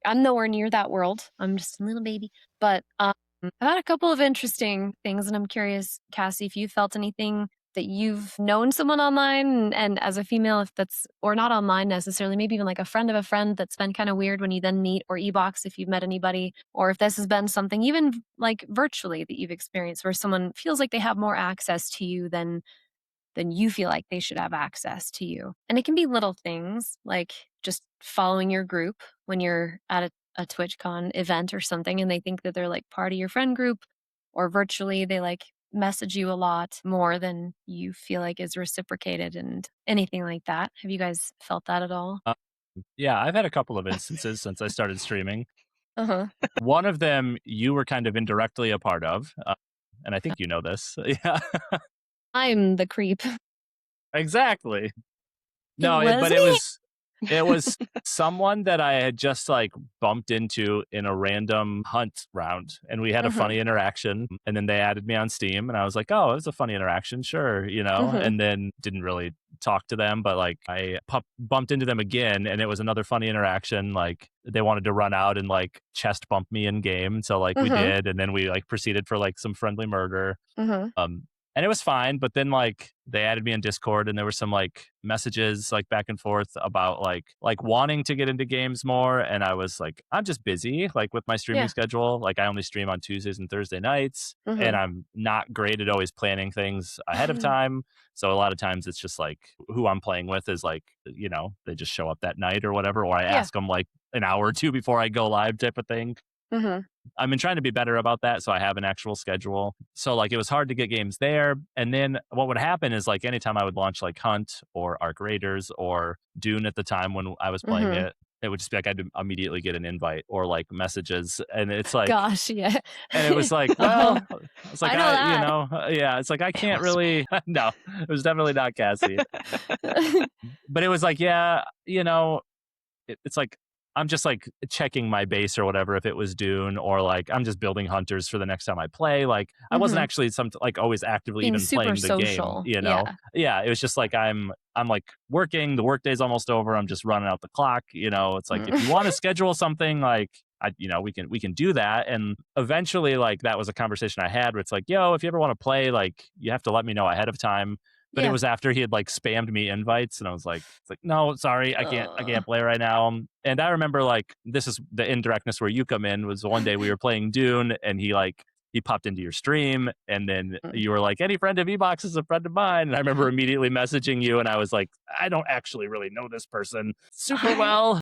I'm nowhere near that world. I'm just a little baby. But I've had a couple of interesting things, and I'm curious, Cassie, if you felt anything that you've known someone online, and as a female, if that's, or not online necessarily, maybe even like a friend of a friend that's been kind of weird when you then meet, or e-box if you've met anybody, or if this has been something even like virtually that you've experienced where someone feels like they have more access to you than you feel like they should have access to you. And it can be little things like just following your group when you're at a TwitchCon event or something and they think that they're like part of your friend group, or virtually they like message you a lot more than you feel like is reciprocated and anything like that. Have you guys felt that at all? Uh, yeah, I've had a couple of instances since I started streaming. Uh-huh. One of them you were kind of indirectly a part of, and I think you know this. Yeah, I'm the creep. exactly. It No, was but me. it was someone that I had just like bumped into in a random hunt round, and we had a Uh-huh. funny interaction. And then they added me on Steam, and I was like, "Oh, it was a funny interaction, sure," you know. Uh-huh. And then didn't really talk to them, but like I bumped into them again, and it was another funny interaction. Like they wanted to run out and like chest bump me in game, so like we Uh-huh. did, and then we like proceeded for like some friendly murder. Uh-huh. Um, and it was fine, but then like they added me in Discord and there were some like messages like back and forth about like wanting to get into games more. And I was like, I'm just busy like with my streaming Yeah. schedule. Like I only stream on Tuesdays and Thursday nights, and Uh-huh. I'm not great at always planning things ahead of time. So a lot of times it's just like who I'm playing with is like, they just show up that night or whatever, or I Yeah. ask them like an hour or two before I go live type of thing. Uh-huh. I've been trying to be better about that, so I have an actual schedule. So like it was hard to get games there. And then what would happen is like anytime I would launch like Hunt or Arc Raiders or Dune at the time when I was playing Uh-huh. it would just be like I'd immediately get an invite or like messages. And it's like Gosh, yeah. and it was like, Uh-huh. well, it's like I know yeah, it's like I It can't was me. really no, it was definitely not Cassie. that. But it was like, yeah, it's like I'm just like checking my base or whatever if it was Dune, or like I'm just building hunters for the next time I play. Like I wasn't Mhm. actually like always actively Being even super playing the game, social. you know? Yeah. Yeah, it was just like I'm like working, the workday's almost over, I'm just running out the clock, It's like if you want to schedule something like we can do that. And eventually like that was a conversation I had where it's like, yo, if you ever want to play, like you have to let me know ahead of time. But it Yeah. was after he had like spammed me invites, and I was like, it's like, no, sorry, I Uh, can't play right now. And I remember like this is the indirectness where you come in, was one day we were playing Dune and he popped into your stream, and then mm. you were like, any friend of Ebox is a friend of mine. And I remember immediately messaging you, and I was like, I don't actually really know this person super I well.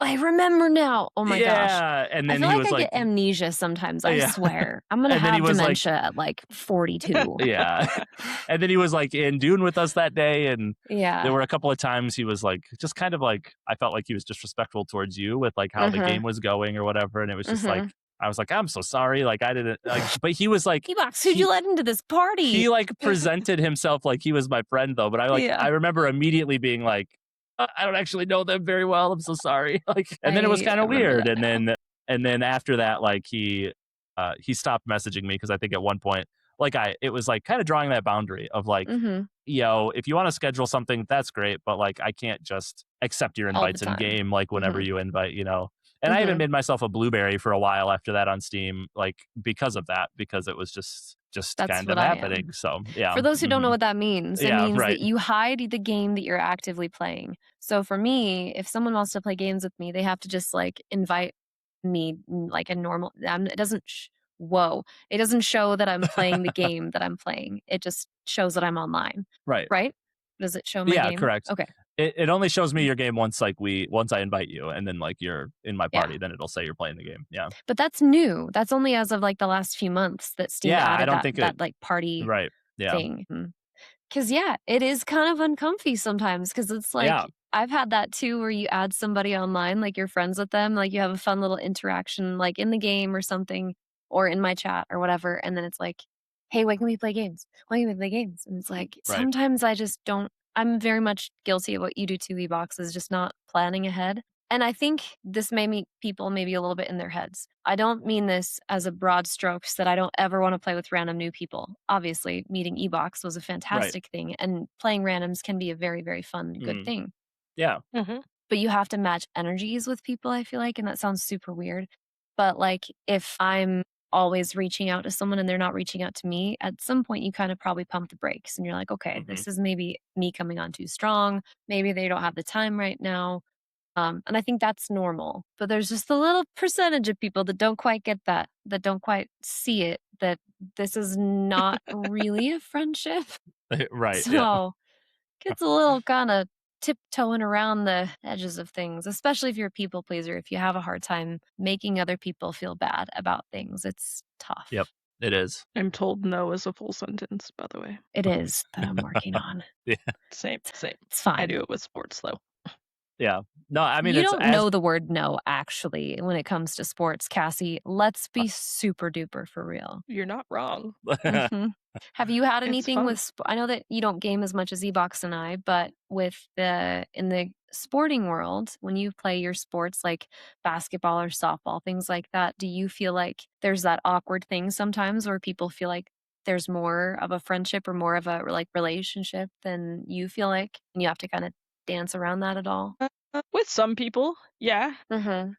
I remember now. Oh my gosh. Yeah, and I then feel he like was I like, get amnesia sometimes, I yeah, swear. I'm gonna and then he have was like, dementia at like 42. yeah, and then he was like in Dune with us that day, and there Yeah. were a couple of times he was like, just kind of like, I felt like he was disrespectful towards you with like how the Mhm. game was going or whatever, and it was just like, Mhm. I was like, I'm so sorry, like I didn't like, but he was like, E-Box, who'd you he let into this party? he like presented himself like he was my friend though, but I Yeah. remember immediately being like, I don't actually know them very well. I'm so sorry. Like, and then it was I kind of remember weird. that now. And then after that, like he stopped messaging me because I think at one point, like it was like kind of drawing that boundary of like, Mhm. yo, if you want to schedule something, that's great, but like I can't just accept your All the invites in time. game like whenever Mhm. you invite, you know. And I even Mhm. made myself a blueberry for a while after that on Steam, like because of that, because it was just That's kind what of I happening. am. So yeah, For those who don't know mhm. what that means, it Yeah, means right, that you hide the game that you're actively playing. So for me, if someone wants to play games with me, they have to just like invite me like a normal it doesn't whoa. It doesn't show that I'm playing the game that I'm playing. It just shows that I'm online, right. right? Does it show my Yeah, game? correct. Okay. It only shows me your game once once I invite you, and then like you're in my Yeah. party, then it'll say you're playing the game. Yeah, But that's new. That's only as of like the last few months that Steam yeah. I added don't that think it. like party Right. Yeah. thing. 'Cause yeah, it is kind of uncomfy sometimes. Cause it's like Yeah. I've had that too where you add somebody online, like you're friends with them, like you have a fun little interaction like in the game or something, or in my chat or whatever, and then it's like, "Hey, when can we play games? When can we play games?" And it's like, Right. sometimes I just don't I'm very much guilty of what you do too, E-Box, just not planning ahead. And I think this may meet people maybe a little bit in their heads. I don't mean this as a broad strokes that I don't ever want to play with random new people. Obviously, meeting Ebox was a Right. fantastic thing, and playing randoms can be a very, very fun, good Mm. thing. Yeah. Mhm. But you have to match energies with people, I feel like, and that sounds super weird. But like if I'm always reaching out to someone and they're not reaching out to me, at some point you kind of probably pump the brakes and you're like, okay, Hmm. this is maybe me coming on too strong. Maybe they don't have the time right now. And I think that's normal. But there's just a little percentage of people that don't quite get that, that don't quite see it, that this is not really a friendship. Right. Yeah. So gets a little kind of tiptoeing around the edges of things, especially if you're a people pleaser. If you have a hard time making other people feel bad about things, it's Yep. tough. It is. I'm told no is a full sentence, by the way. It is that I'm working on. Yeah. Same, same. It's I fine. do it with sports though. Yeah. No, I mean You it's don't as know the word no, actually, when it comes to sports, Cassie. Let's be super duper for real. You're not wrong. Hmm. Have you had It's anything fun. with? I know that you don't game as much as Ebox and I, but with the in the sporting world, when you play your sports like basketball or softball, things like that, do you feel like there's that awkward thing sometimes where people feel like there's more of a friendship or more of a like relationship than you feel like, and you have to kind of dance around that at all? With some people, yeah. Mm-hmm.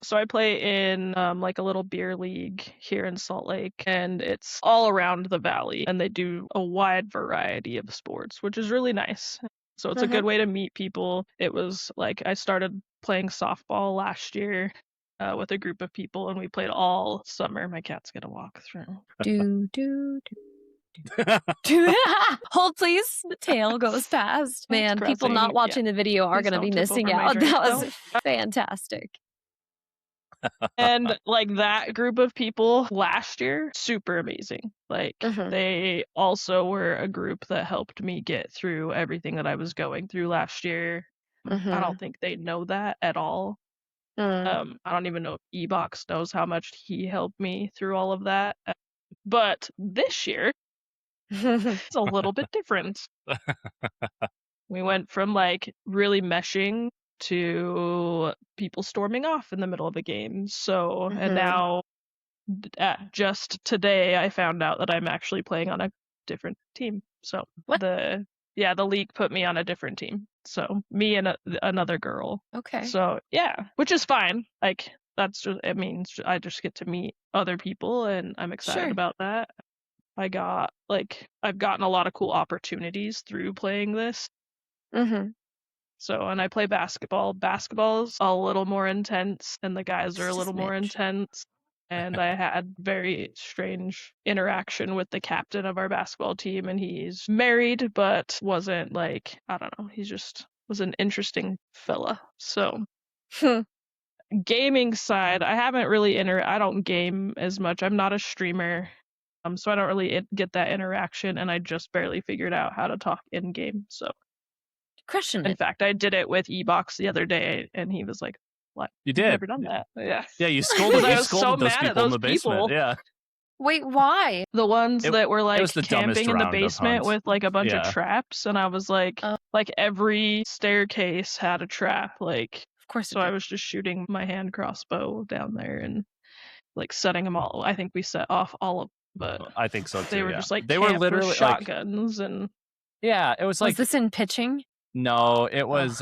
So I play in like a little beer league here in Salt Lake, and it's all around the valley, and they do a wide variety of sports, which is really nice. So it's a Mm-hmm. good way to meet people. It was like I started playing softball last year with a group of people, and we played all summer. My cat's gonna walk through. Do do do. Hold please. The tail goes past. It's Man, people not crossing. Yeah, watching the video are please gonna don't be tip missing over my out. drink That though. was fantastic. And like that group of people last year, super amazing. Like Mhm, they also were a group that helped me get through everything that I was going through last year. I don't mhm, think they know that at all. mm. I don't even know if Ebox knows how much he helped me through all of that. But this year, it's a little bit different. We went from like really meshing to people storming off in the middle of a game. So, and Mhm. now just today I found out that I'm actually playing on a different team. So What? the league put me on a different team. So me and another girl. Okay. So yeah, which is fine. Like that's just it means I just get to meet other people and I'm excited Sure. about that. I've gotten a lot of cool opportunities through playing this. Mhm. So, and I play basketball. Basketball's a little more intense, and the guys are a Just a little more smidge. intense. And I had very strange interaction with the captain of our basketball team, and he's married, but wasn't like, I don't know, he's just was an interesting fella. So gaming side, I haven't really I don't game as much. I'm not a streamer. So I don't really get that interaction, and I just barely figured out how to talk in game. So Crushing in it. fact, I did it with Ebox the other day, and he was like, "What? You I've did. never done that." Yeah. Yeah, you scolded. I You was so scolded those mad at people in those the basement. people. Yeah, Wait, why? The ones that were like was the dumbest camping in the round of basement hunt. with like a bunch of Yeah. traps, and I was like every staircase had a trap, like Of course. so I was just shooting my hand crossbow down there and like setting them all. I think we set off all of them, but I think so too. they were yeah. just like they were camped with literally like, shotguns and yeah, it was Was like this in pitching? no, it was.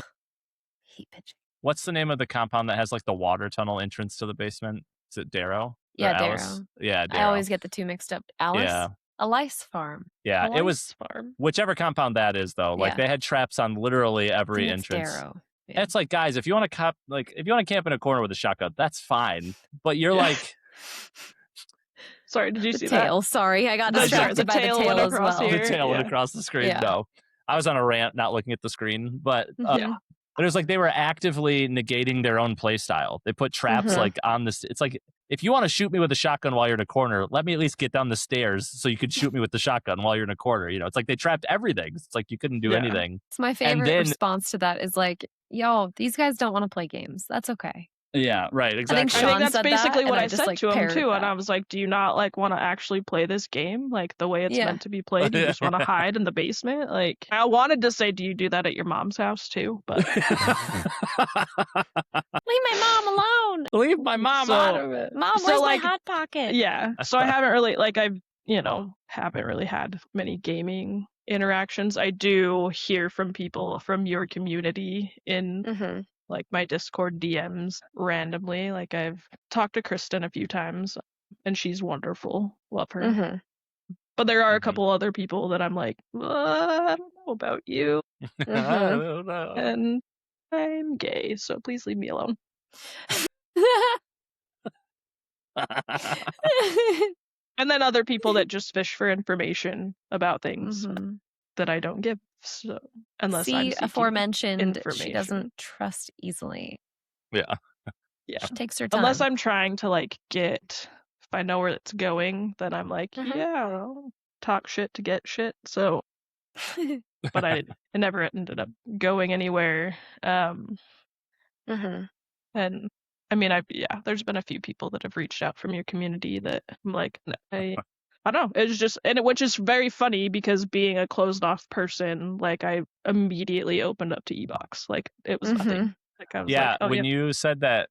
Hate pitching. What's the name of the compound that has like the water tunnel entrance to the basement? Is it Darrow? Yeah, Or Alice? Darrow. Yeah, I Darrow. always get the two mixed up. Alice? Yeah. Alice Farm. Yeah, it was Alice Farm. whichever compound that is though. Like Yeah. they had traps on literally I every think it's entrance. Darrow. Yeah. It's like, guys, if you want to camp in a corner with a shotgun, that's fine. But you're like, Sorry, did you The see tail. Sorry, I got The distracted by the tail tail went as across well. here. the tail went Yeah. across the screen. Yeah. No, I was on a rant, not looking at the screen, but Mhm. it was like they were actively negating their own play style. They put traps Mhm. like on this. It's like, if you want to shoot me with a shotgun while you're in a corner, let me at least get down the stairs so you could shoot me with the shotgun while you're in a corner. You know, it's like they trapped everything. It's like you couldn't do Yeah. anything. It's my favorite then- response to that is like, yo, these guys don't want to play games. That's okay. Yeah, right. think Exactly. I Sean think that's said that, basically and what I I just, said like, to him parroted too, and that. I was like, "Do you not like want to actually play this game like the way it's Yeah. meant to be played? You just want to hide in the basement?" Like I wanted to say, "Do you do that at your mom's house too?" But Leave my mom alone. Leave my mom So- out of it. Mom, So, where's like, my hot pocket? yeah, so I haven't really haven't really had many gaming interactions. I do hear from people from your community in Mm-hmm. like my Discord DMs randomly. Like I've talked to Kristen a few times, and she's wonderful. Love her. Mm-hmm. But there are a Mhm. couple other people that I'm like, I don't know about you, I don't know. and I'm gay, so please leave me alone. And then other people that just fish for information about things Mhm. that I don't give. So unless I'm See, seeking aforementioned, she information. doesn't trust easily. Yeah. Yeah. She takes her time. Unless I'm trying to like if I know where it's going, then I'm like, Mhm. yeah, I'll talk shit to get shit. So, but it never ended up going anywhere. Mhm. And I mean, there's been a few people that have reached out from your community that I'm like, I don't know. It's just, which is very funny because being a closed off person, like I immediately opened up to Ebox. Like it was nothing. Like I was Yeah, like, oh, when you said that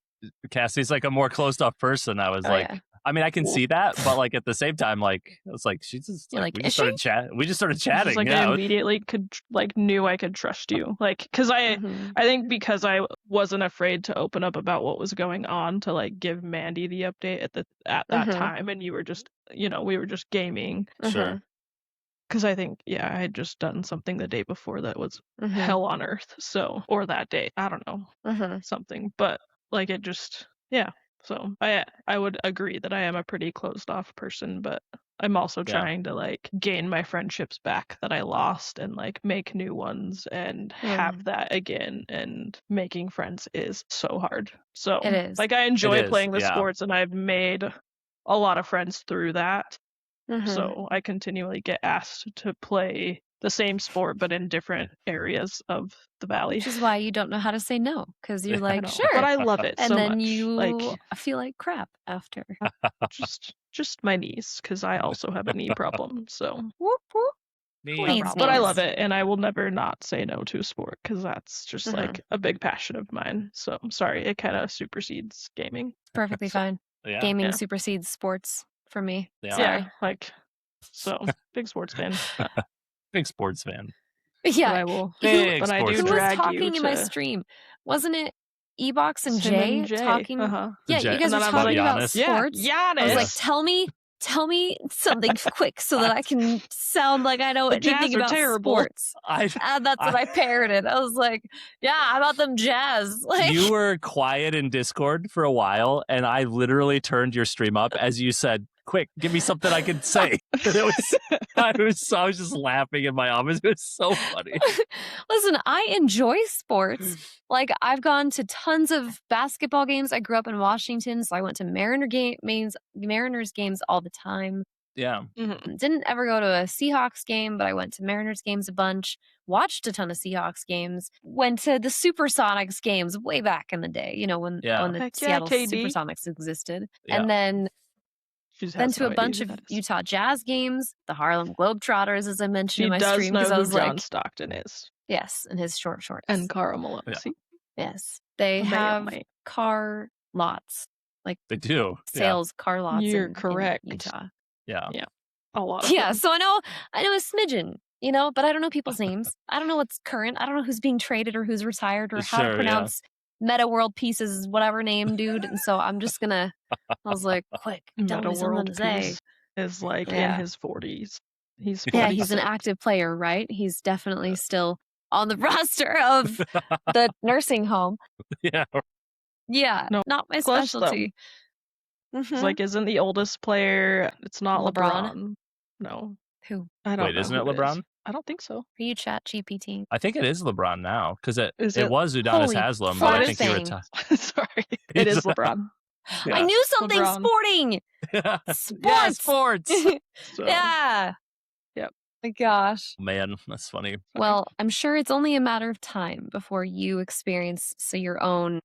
Cassie's like a more closed off person, I was Oh, like, yeah. I mean, I can see that, but like at the same time, like I was like, she's just You're like, like, we just is started chat. We just started It's chatting. just, like Yeah, I immediately knew I could trust you. Like, cause Mhm. I think because I wasn't afraid to open up about what was going on to like give Mandy the update at that Mhm. time, and you were just, we were just gaming. Sure. Cause I think, I had just done something the day before that was Mhm. hell on earth. So, or that day, I don't know, Mhm. something, but like it just, yeah. So I would agree that I am a pretty closed off person, but I'm also Yeah. trying to like gain my friendships back that I lost and like make new ones and have that again. And making friends is so hard. So It is. like I enjoy It is, playing the yeah. sports, and I've made a lot of friends through that. Mhm. So I continually get asked to play the same sport but in different areas of the valley. Which is why you don't know how to say no, because you're I like, know, sure. but I love it and so then much. you Like feel like crap after. just my knees, because I also have a knee problem. So, Whoop, whoop. Needs, but I knees. love it, and I will never not say no to a sport because that's just Mhm. like a big passion of mine. So I'm sorry, it kind of supersedes gaming. Perfectly fine. Yeah. Gaming Yeah. supersedes sports for me. Yeah. Sorry. Yeah, like so big sports fan. Big sports fan. But Yeah. I will. Big But I sports do Who fan. was drag talking you in my to stream? Wasn't it Ebox and it's him Jay, and Jay. talking? Uh-huh. Yeah, Jay- you guys And were then I was talking like, about Giannis? sports. Yeah, Giannis. I was like, tell me something quick so that I can sound like I know The Jazz anything are about terrible. sports. And that's what I parroted. I was like, yeah, how about them Jazz? Like, You were quiet in Discord for a while, and I literally turned your stream up as you said, quick, give me something I can say. I was just laughing in my office. It was so funny. Listen, I enjoy sports. Like, I've gone to tons of basketball games. I grew up in Washington, so I went to Mariners games all the time. Yeah. Didn't ever go to a Seahawks game, but I went to Mariners games a bunch, watched a ton of Seahawks games, went to the Supersonics games way back in the day, when Yeah. the Heck yeah, Seattle KD. Supersonics existed. Yeah. And then She has to no a idea bunch who of that is. Utah Jazz games, the Harlem Globetrotters, as I mentioned She in my does stream, know because I who was John like, Stockton is. yes, and his short shorts. And Karl Malone. Yeah. See? Yes. They have car lots, like They do. sales car lots You're in correct. Utah. Yeah. A lot of Yeah, them. so I know a smidgen, but I don't know people's names. I don't know what's current. I don't know who's being traded or who's retired or how Sure, to yeah. pronounce Meta World Pieces, whatever name, dude. And so I'm just gonna, I was like, quick, tell Meta me something World to say. Peace is like in Yeah. his 40s. He's 46. Yeah, he's an active player, right? He's definitely still on the roster of the nursing home. Yeah. Yeah, No, not my close, though. specialty. It's like, isn't the oldest player? It's not LeBron? LeBron. No, Who? I don't Wait, know. isn't it who LeBron? is. I don't think so. Are you Chat GPT? I think it is LeBron now because it Is it it? was Udonis Holy Haslam, Oh, but I it think is he thing. retired. Sorry, it is LeBron. I knew something LeBron. sporting. Yeah, Sports. sports. So, Yeah. Yep. My gosh. Man, that's funny. Well, I'm sure it's only a matter of time before you experience your own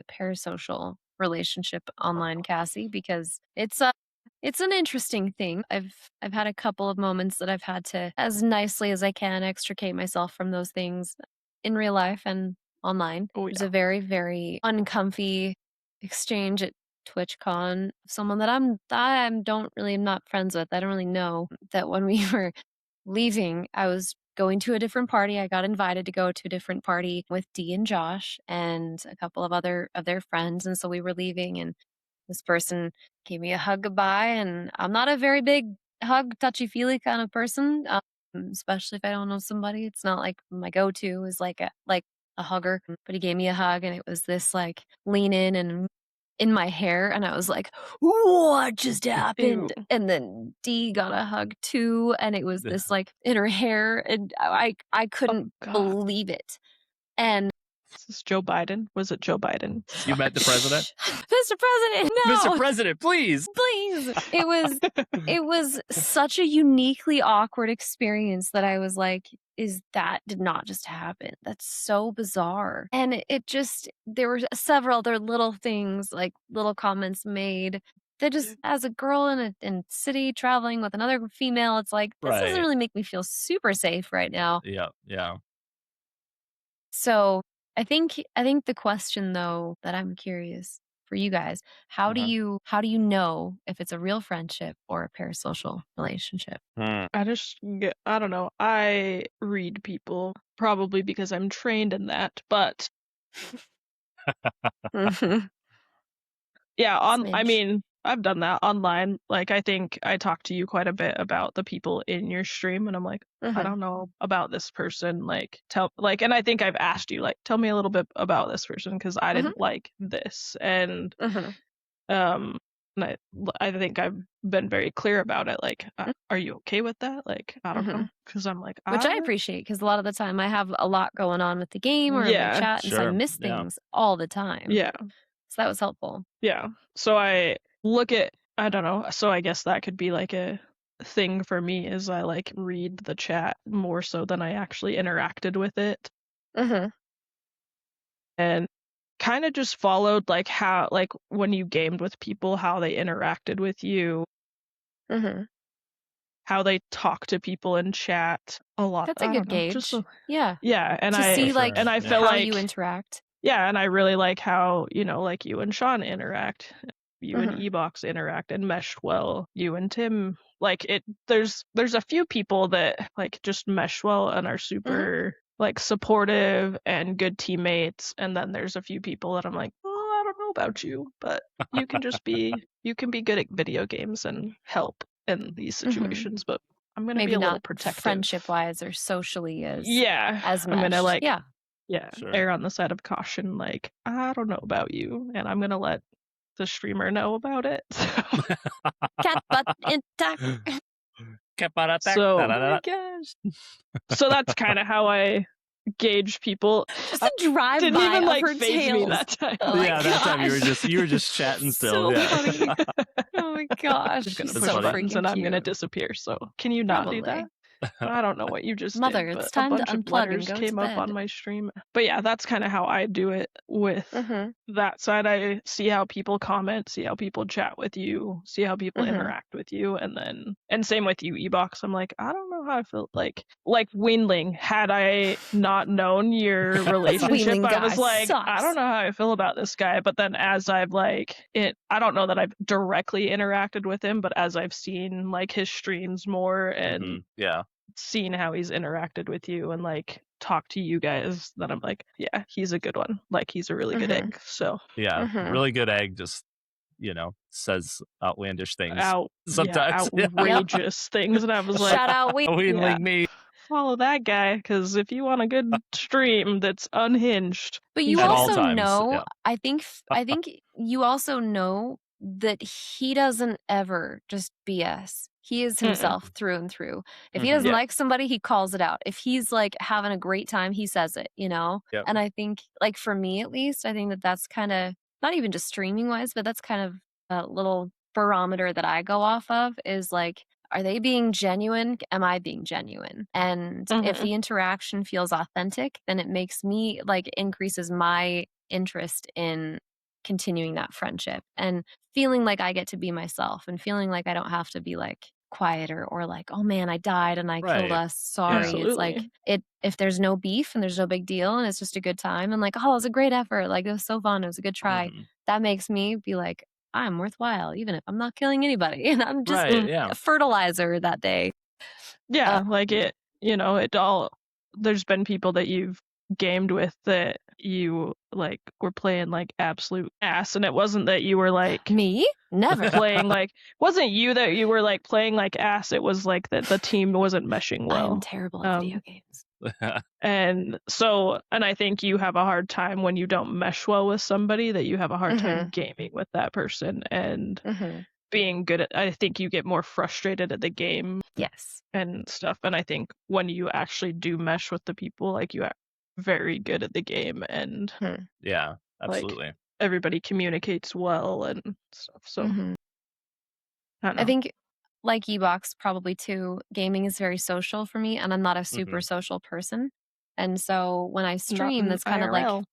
parasocial relationship online, Cassie, because it's an interesting thing. I've had a couple of moments that I've had to, as nicely as I can, extricate myself from those things in real life and online. Oh, It was yeah. a very, very uncomfy exchange at TwitchCon. Someone that I'm not friends with. I don't really know that when we were leaving, I was going to a different party. I got invited to go to a different party with Dee and Josh and a couple of other of their friends. And so we were leaving, and this person gave me a hug goodbye. And I'm not a very big hug, touchy feely kind of person, especially if I don't know somebody. It's not like my go to is like a hugger. But he gave me a hug, and it was this like lean in my hair, and I was like, what just happened? Ew. And then Dee got a hug too, and it was this like in her hair, and I couldn't God. believe it. And Is this Joe Biden? Was it Joe Biden? You met the president? Mr. President, no, Mr. President, please. please. It was such a uniquely awkward experience that I was like, that did not just happen. That's so bizarre. And there were several other little things, like little comments made that just, as a girl in a city traveling with another female, it's like, this doesn't Right. really make me feel super safe right now. Yeah, yeah. So I think the question, though, that I'm curious for you guys, how do you know if it's a real friendship or a parasocial relationship? I don't know. I read people probably because I'm trained in that, but yeah, I Smidge. mean, I've done that online. Like, I think I talked to you quite a bit about the people in your stream, and I'm like, I don't know about this person. Like, and I think I've asked you, like, tell me a little bit about this person because I didn't like this, and and I think I've been very clear about it. Like, are you okay with that? Like, I don't know, because I'm like, Which I appreciate, because a lot of the time I have a lot going on with the game or in my chat, and so I Sure, miss yeah. things all the time. Yeah. So that was helpful. Yeah. So I look at, I don't know. So I guess that could be like a thing for me is I like read the chat more so than I actually interacted with it. And kind of just followed like how, like when you gamed with people, how they interacted with you, how they talk to people in chat a lot. That's a I good don't know, gauge. just Yeah. yeah. And To see like and I feel how like you interact. yeah, and I really like how, like you and Sean interact, you and Ebox interact and meshed well. You and Tim, like there's a few people that like just mesh well and are super like supportive and good teammates, and then there's a few people that I'm like, oh, I don't know about you, but you can just be good at video games and help in these situations, but I'm gonna be Maybe a little not protective, friendship wise or socially as I'm gonna meshed. like Yeah. yeah, Sure. err on the side of caution, like, I don't know about you, and I'm gonna let the streamer know about it. Cat butt intact. So, Oh my gosh. so that's kind of how I gauge people. Just a drive Didn't by even of like her phase me tails. that time. Oh my Yeah, that time you were gosh. just chatting still. So Yeah. funny. Oh my gosh. I'm gonna She's push so funny. buttons freaking and I'm gonna cute. disappear. So can you not do that? Probably. I don't know what you just Mother, did, it's but a time to bunch of unplug and letters go to came up bed. on my stream. But yeah, that's kind of how I do it with Mm-hmm. that side. I see how people comment, see how people chat with you, see how people Mm-hmm. interact with you, and same with you, Ebox. I'm like, I don't know how I feel like Windling. Had I not known your relationship, Wheeling I was guy like, I don't sucks. know how I feel about this guy. But then as I've I don't know that I've directly interacted with him, but as I've seen like his streams more and Yeah. seen how he's interacted with you and like talked to you guys, then I'm like, yeah, he's a good one. Like he's a really good Mm-hmm. egg. So Yeah. Mm-hmm. Really good egg. Just says outlandish things sometimes. outrageous things, and I was like, Shout out we. Wheedling me follow that guy, because if you want a good stream that's unhinged, But he's you at your all guy. also times. know, Yeah. I think you also know that he doesn't ever just BS. He is himself through and through. If he doesn't Yeah. like somebody, he calls it out. If he's like having a great time, he says it, Yep. And I think, like for me at least, I think that that's kind of not even just streaming wise, but that's kind of a little barometer that I go off of is like, are they being genuine? Am I being genuine? And if the interaction feels authentic, then it makes me like increases my interest in continuing that friendship and feeling like I get to be myself and feeling like I don't have to be like quieter or like, oh man, I died and I killed Right. us. Sorry. It's like if there's no beef and there's no big deal and it's just a good time and like, oh, it was a great effort. Like it was so fun. It was a good try. That makes me be like, I'm worthwhile, even if I'm not killing anybody. And I'm just a fertilizer that day. Yeah, it all, there's been people that you've gamed with that you like were playing like absolute ass, and it wasn't that you were like me never playing like, wasn't you that you were like playing like ass, it was like that the team wasn't meshing well. I am terrible at video games. And I think you have a hard time when you don't mesh well with somebody, that you have a hard time gaming with that person and being good at, I think you get more frustrated at the game. Yes. And stuff. And I think when you actually do mesh with the people, like you are very good at the game and yeah, absolutely. Like, everybody communicates well and stuff. So I think like Ebox probably too, gaming is very social for me and I'm not a super social person. And so when I stream, that's kind of like,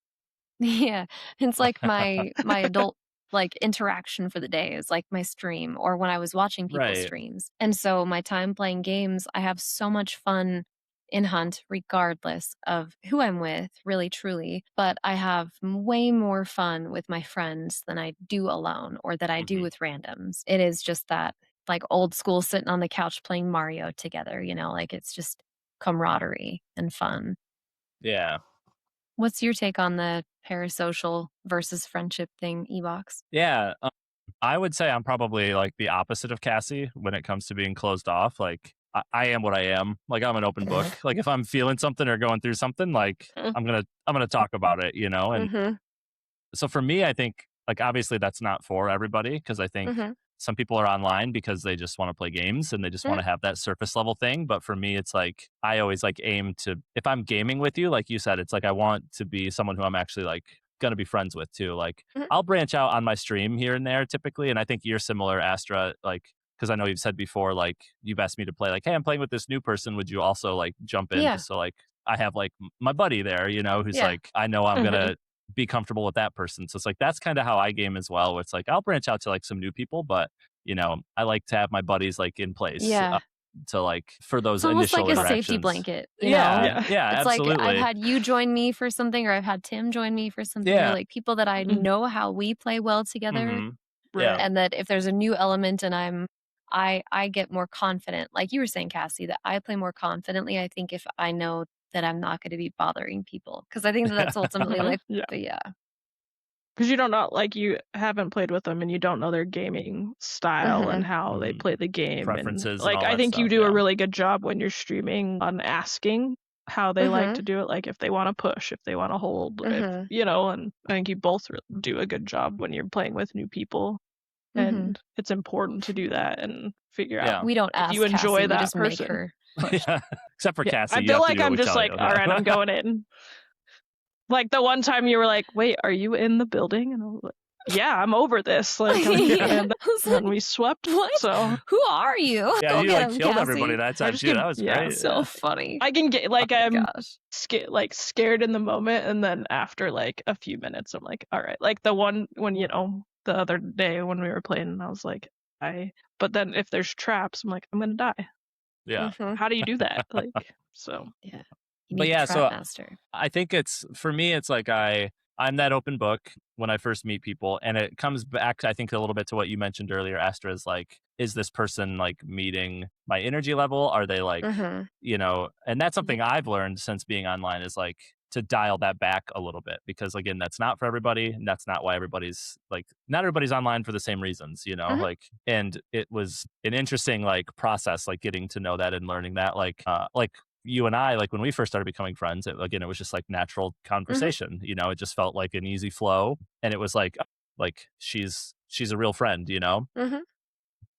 yeah, it's like my adult like interaction for the day is like my stream or when I was watching people's streams. And so my time playing games, I have so much fun in Hunt regardless of who I'm with, really truly, but I have way more fun with my friends than I do alone or that I do with randoms. It is just that like old school sitting on the couch playing Mario together, like it's just camaraderie and fun. Yeah. What's your take on the parasocial versus friendship thing, Ebox? Yeah, I would say I'm probably like the opposite of Cassie when it comes to being closed off. Like I am what I am. Like I'm an open book. Like if I'm feeling something or going through something, like I'm gonna talk about it, And so for me, I think like obviously that's not for everybody because I think some people are online because they just want to play games and they just want to have that surface level thing. But for me, it's like I always like aim to, if I'm gaming with you, like you said, it's like I want to be someone who I'm actually like going to be friends with too. Like I'll branch out on my stream here and there typically. And I think you're similar, Astra, like, because I know you've said before, like you've asked me to play like, hey, I'm playing with this new person. Would you also like jump in? So like I have like my buddy there, who's like, I know I'm going to be comfortable with that person. So it's like, that's kind of how I game as well. It's like, I'll branch out to like some new people, but I like to have my buddies like in place. To like for those it's almost initial like a interactions. safety blanket. Yeah, it's absolutely. like I've had you join me for something, or I've had Tim join me for something, or like people that I know how we play well together. And that if there's a new element and I get more confident, like you were saying, Cassie, that I play more confidently. I think if I know that I'm not going to be bothering people, because I think that's ultimately like, because you don't know, like you haven't played with them and you don't know their gaming style and how they play the game preferences and like all I think stuff, you do a really good job when you're streaming on asking how they like to do it, like if they want to push, if they want to hold, if, you know, and I think you both do a good job when you're playing with new people. And it's important to do that and figure out We don't if ask you enjoy Cassie, we that just make person. her push. Yeah. Except for Yeah, Cassie, I you feel have to like do what I'm we just tell like, you. all right, I'm going in. Like the one time you were like, wait, are you in the building? And I was like, yeah, I'm over this. Like, and then we swept. What? So who are you? Yeah, Go you get like him, killed Cassie. everybody that time too. That was great. So funny. I can get like Oh my I'm gosh. scared in the moment, and then after like a few minutes, I'm like, all right. Like the one when the other day when we were playing, I was like, But then if there's traps, I'm like, I'm gonna die. Yeah. How do you do that? Like so. Yeah. You But need yeah, a trap master. I think for me, it's like I'm that open book when I first meet people. And it comes back, I think, a little bit to what you mentioned earlier, Astra, is like, is this person like meeting my energy level? Are they like, and that's something I've learned since being online is like to dial that back a little bit, because again, that's not for everybody. And that's not why not everybody's online for the same reasons, like, and it was an interesting like process, like getting to know that and learning that, like you and I, like when we first started becoming friends, it was just like natural conversation. It just felt like an easy flow, and it was like she's a real friend.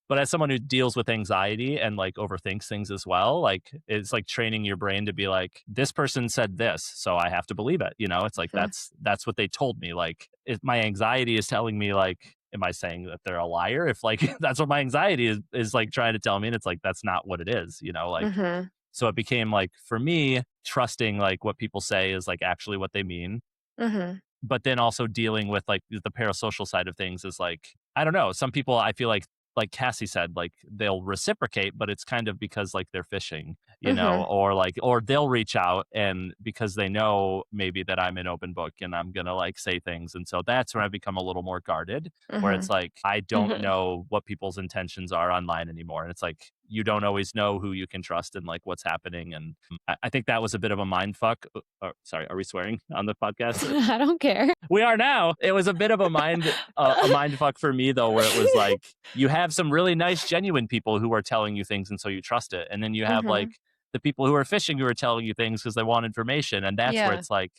But as someone who deals with anxiety and like overthinks things as well, like it's like training your brain to be like, this person said this, so I have to believe it. It's like that's what they told me. Like if my anxiety is telling me, like, am I saying that they're a liar? If like that's what my anxiety is like trying to tell me, and it's like that's not what it is. Like. So it became like, for me, trusting like what people say is like actually what they mean. But then also dealing with like the parasocial side of things is like, I don't know. Some people, I feel like Cassie said, like they'll reciprocate, but it's kind of because like they're fishing, or they'll reach out and because they know maybe that I'm an open book and I'm going to like say things. And so that's where I've become a little more guarded, where it's like, I don't know what people's intentions are online anymore. And it's like, you don't always know who you can trust and like what's happening. And I think that was a bit of a mind fuck. Sorry, are we swearing on the podcast? I don't care. We are now. It was a bit of a mind fuck for me though, where it was like, you have some really nice, genuine people who are telling you things, and so you trust it. And then you have like the people who are fishing who are telling you things because they want information, and that's where it's like,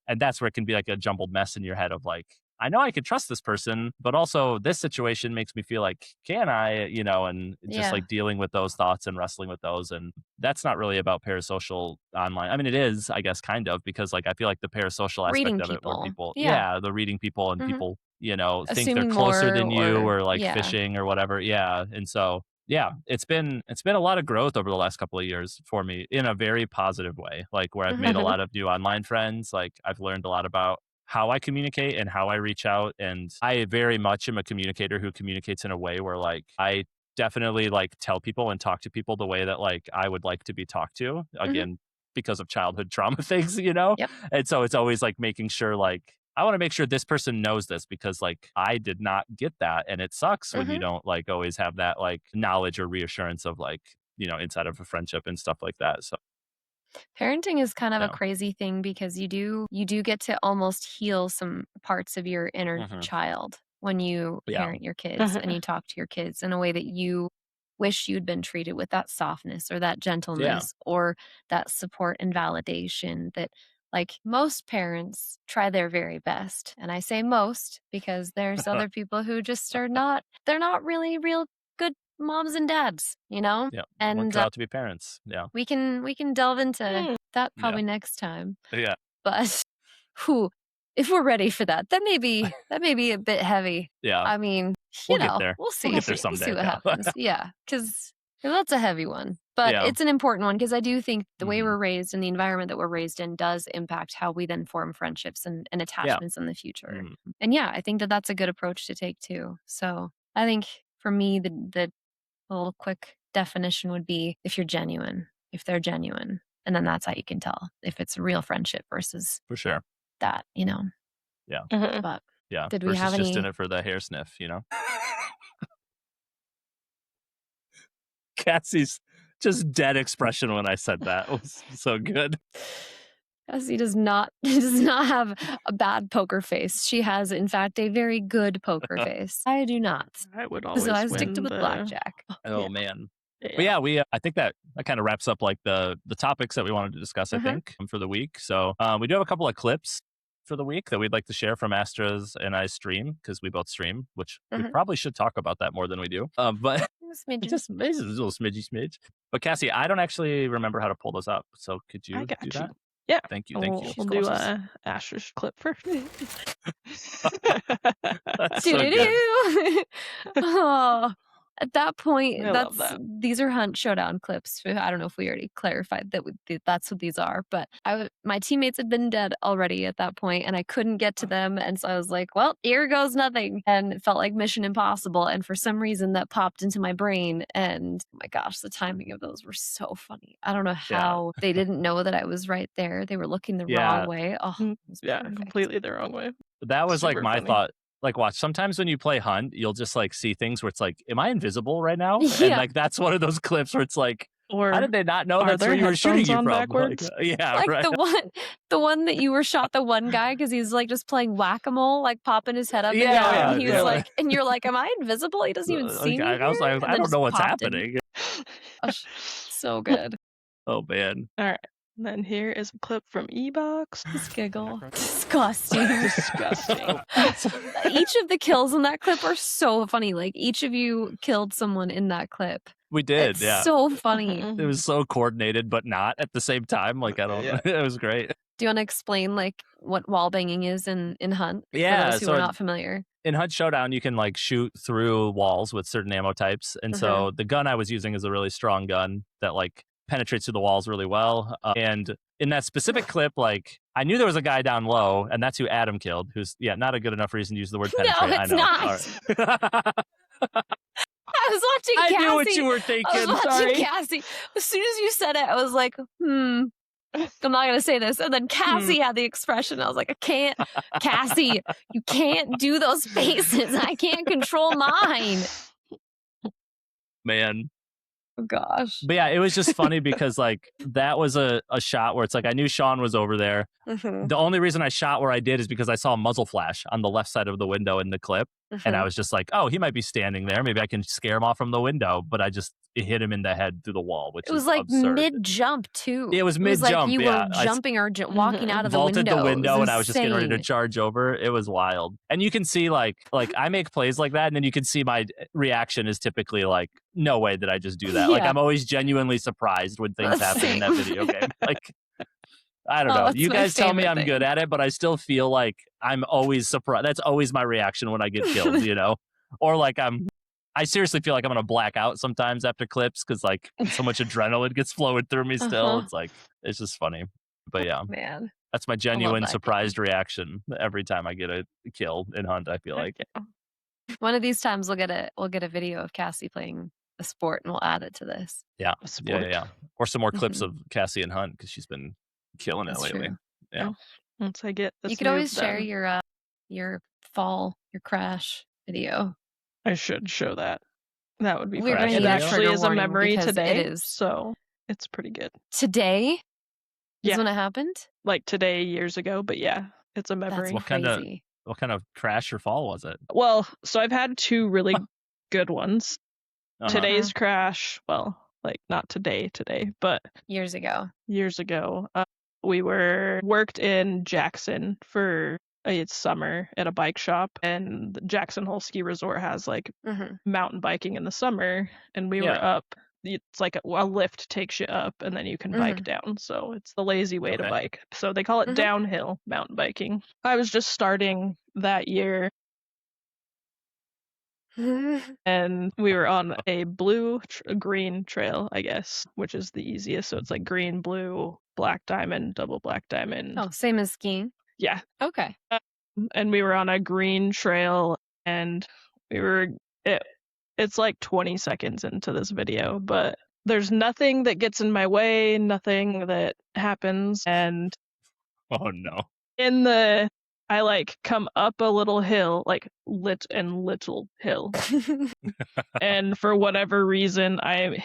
and that's where it can be like a jumbled mess in your head of like, I know I could trust this person, but also this situation makes me feel like, can I, and just like dealing with those thoughts and wrestling with those. And that's not really about parasocial online. I mean, it is, I guess, kind of, because like, I feel like the parasocial aspect Reading of it, where people. people, the reading people and people, think Assuming they're closer more than you, or like yeah. fishing or whatever. Yeah. And so, yeah, it's been a lot of growth over the last couple of years for me in a very positive way, like where I've made a lot of new online friends. Like I've learned a lot about how I communicate and how I reach out. And I very much am a communicator who communicates in a way where like I definitely like tell people and talk to people the way that like I would like to be talked to, again, because of childhood trauma things, Yep. And so it's always like making sure, like, I want to make sure this person knows this, because like I did not get that. And it sucks when you don't like always have that like knowledge or reassurance of like, inside of a friendship and stuff like that. So parenting is kind of a crazy thing, because you do get to almost heal some parts of your inner child when you parent your kids and you talk to your kids in a way that you wish you'd been treated, with that softness or that gentleness or that support and validation that, like, most parents try their very best. And I say most because there's other people who just they're not really real good moms and dads, Yeah. And cut out to be parents. Yeah. we can delve into that probably next time. Yeah. But if we're ready for that may be a bit heavy. Yeah. I mean, We'll get there. We'll see. We'll get there We'll see someday. what Yeah. happens. Yeah, because that's a heavy one. But Yeah. it's an important one, because I do think the way we're raised and the environment that we're raised in does impact how we then form friendships and attachments in the future. And yeah, I think that that's a good approach to take too. So I think for me, the little quick definition would be if they're genuine. And then that's how you can tell if it's a real friendship versus For sure. that, Yeah. But Yeah. did we versus have just any? in it for the hair sniff, Cassie's just dead expression when I said that was so good. Cassie does not have a bad poker face. She has, in fact, a very good poker face. I do not. I would always So I win stick to with the blackjack. Oh man. But yeah, I think that kind of wraps up like the topics that we wanted to discuss, I think, for the week. So we do have a couple of clips for the week that we'd like to share from Astra's and I stream, because we both stream, which we probably should talk about that more than we do. But just a little smidge. But Cassie, I don't actually remember how to pull those up. So could you do that? Yeah. Thank you. We'll do Asher's clip first. That's so good. Oh, at that point, I love that. these are Hunt Showdown clips. I don't know if we already clarified that that's what these are, but my teammates had been dead already at that point, and I couldn't get to them, and so I was like, well, here goes nothing, and it felt like Mission Impossible, and for some reason that popped into my brain, and oh my gosh, the timing of those were so funny. I don't know how they didn't know that I was right there. They were looking the wrong way. Oh, it was perfect. Completely the wrong way. That was like my thought. Like, watch, sometimes when you play Hunt, you'll just like see things where it's like, am I invisible right now? Yeah. And like, that's one of those clips where it's like, or how did they not know that's where you were shooting you from? Backwards? Like, yeah, like right. the one that you were shot the one guy because he's like just playing whack-a-mole, like popping his head up and down. And he's like, and you're like, am I invisible? He doesn't even see me. I was like, I don't know what's happening. Gosh, so good. Oh man. All right. And then here is a clip from E-Box. This giggle. Disgusting. Disgusting. Each of the kills in that clip are so funny. Like, each of you killed someone in that clip. We did, it's so funny. It was so coordinated, but not at the same time. Like, I don't know. It was great. Do you want to explain, like, what wall banging is in Hunt? Yeah. For those who are not familiar. In Hunt Showdown, you can, like, shoot through walls with certain ammo types. And so the gun I was using is a really strong gun that, like, penetrates through the walls really well. And in that specific clip, like, I knew there was a guy down low, and that's who Adam killed, who's, not a good enough reason to use the word penetrate. No, it's not. I was watching Cassie. I knew what you were thinking. I was watching Cassie. As soon as you said it, I was like, I'm not going to say this. And then Cassie had the expression. I was like, I can't. Cassie, you can't do those faces. I can't control mine. Man. Oh, gosh. But yeah, it was just funny because like that was a shot where it's like I knew Sean was over there. The only reason I shot where I did is because I saw a muzzle flash on the left side of the window in the clip. And I was just like, oh, he might be standing there. Maybe I can scare him off from the window. But it hit him in the head through the wall, which it was is like absurd. Mid-jump, too. It was mid-jump, like you were jumping or walking out of the window. Vaulted the window and I was just getting ready to charge over. It was wild. And you can see like I make plays like that, and then you can see my reaction is typically like, no way did I just do that. Like, I'm always genuinely surprised when things happen in that video game. Like, I don't know. You guys tell me I'm good at it, but I still feel like I'm always surprised. That's always my reaction when I get killed, you know? Or like I seriously feel like I'm going to black out sometimes after clips because like so much adrenaline gets flowing through me still. It's like, it's just funny. But yeah, man, that's my genuine surprised reaction every time I get a kill in Hunt, I feel like. One of these times we'll get a video of Cassie playing a sport and we'll add it to this. Yeah. Or some more clips of Cassie and Hunt because she's been killing it lately. True. Yeah. Once I get this, you could always share your crash video. I should show that. That would be fun. It actually is a memory today, it is. So it's pretty good. Today is when it happened? Like today, years ago, but yeah, it's a memory. That's crazy. What kind of crash or fall was it? Well, so I've had two really good ones. Today's crash, well, like not today, but years ago. We worked in Jackson for a summer at a bike shop, and the Jackson Hole Ski Resort has like mountain biking in the summer, and we were up. It's like a lift takes you up, and then you can bike down. So it's the lazy way to bike. So they call it downhill mountain biking. I was just starting that year. And we were on a green trail, I guess, which is the easiest. So it's like green, blue, black diamond, double black diamond. Oh, same as skiing? Yeah. Okay. And we were on a green trail, and it's like 20 seconds into this video, but there's nothing that gets in my way, nothing that happens. And oh no. I like come up a little hill, like little hill. And for whatever reason, I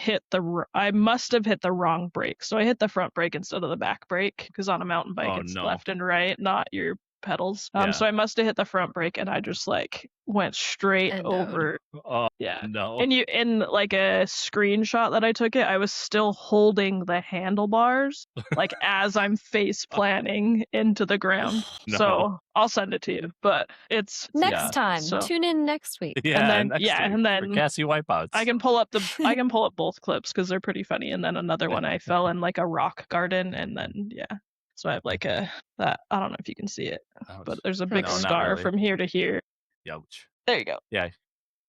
must have hit the wrong brake. So I hit the front brake instead of the back brake, because on a mountain bike, it's left and right, not your pedals. Yeah. So I must have hit the front brake and I just like went straight over. Oh, Yeah. no. And in like a screenshot that I took it, I was still holding the handlebars like as I'm face planting into the ground. No. So I'll send it to you. But it's Next time. So, Tune in next week. Yeah, and then next week and for then Cassie wipeouts. I can pull up both clips because they're pretty funny. And then another one I fell in like a rock garden, and then so I have like that. I don't know if you can see it, but there's a big No, not scar really. from here to here. Ouch. There you go. Yeah.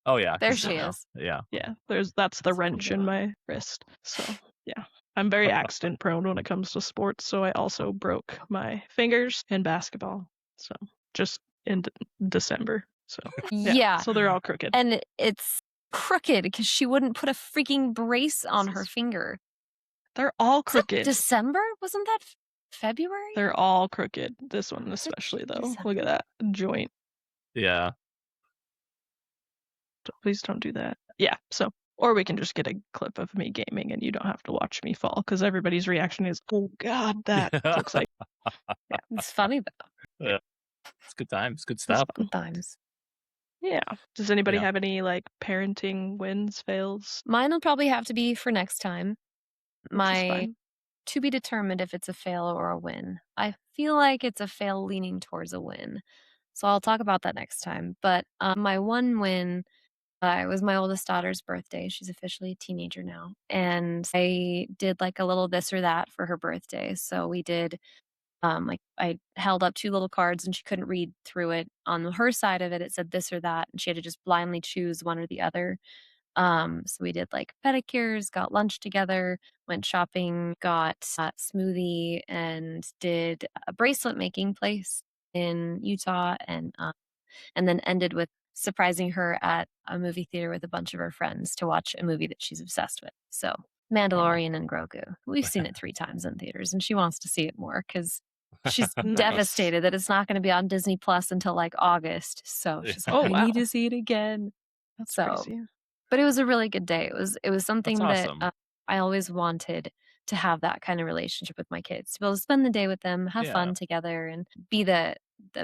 Oh yeah. There can she see now. is. Yeah. Yeah, that's the wrench in my wrist. So yeah, I'm very accident prone when it comes to sports. So I also broke my fingers in basketball. So just in December. So Yeah. so they're all crooked. And it's crooked because she wouldn't put a freaking brace on her finger. They're all Was that crooked. December? Wasn't that February? They're all crooked. This one especially though. December? Look at that joint. Yeah. Please don't do that. Yeah. So or we can just get a clip of me gaming and you don't have to watch me fall because everybody's reaction is, oh God, that looks like. Yeah, it's funny though. Yeah. It's good times. Good stuff. Good times. Yeah. Does anybody Yeah. have any like parenting wins, fails? Mine will probably have to be for next time. My to be determined if it's a fail or a win. I feel like it's a fail leaning towards a win. So I'll talk about that next time. But my one win it was my oldest daughter's birthday. She's officially a teenager now. And I did like a little this or that for her birthday. So we did like I held up two little cards and she couldn't read through it. On her side of it, it said this or that, and she had to just blindly choose one or the other. So we did like pedicures, got lunch together, went shopping, got a smoothie, and did a bracelet making place in Utah, and then ended with surprising her at a movie theater with a bunch of her friends to watch a movie that she's obsessed with. So Mandalorian and Grogu. We've seen it 3 times in theaters, and she wants to see it more because she's Nice. devastated that it's not going to be on Disney Plus until like August. So she's like, I need to see it again. That's So, crazy. but it was a really good day. It was something That's awesome. that I always wanted to have, that kind of relationship with my kids, to be able to spend the day with them, have fun together, and be the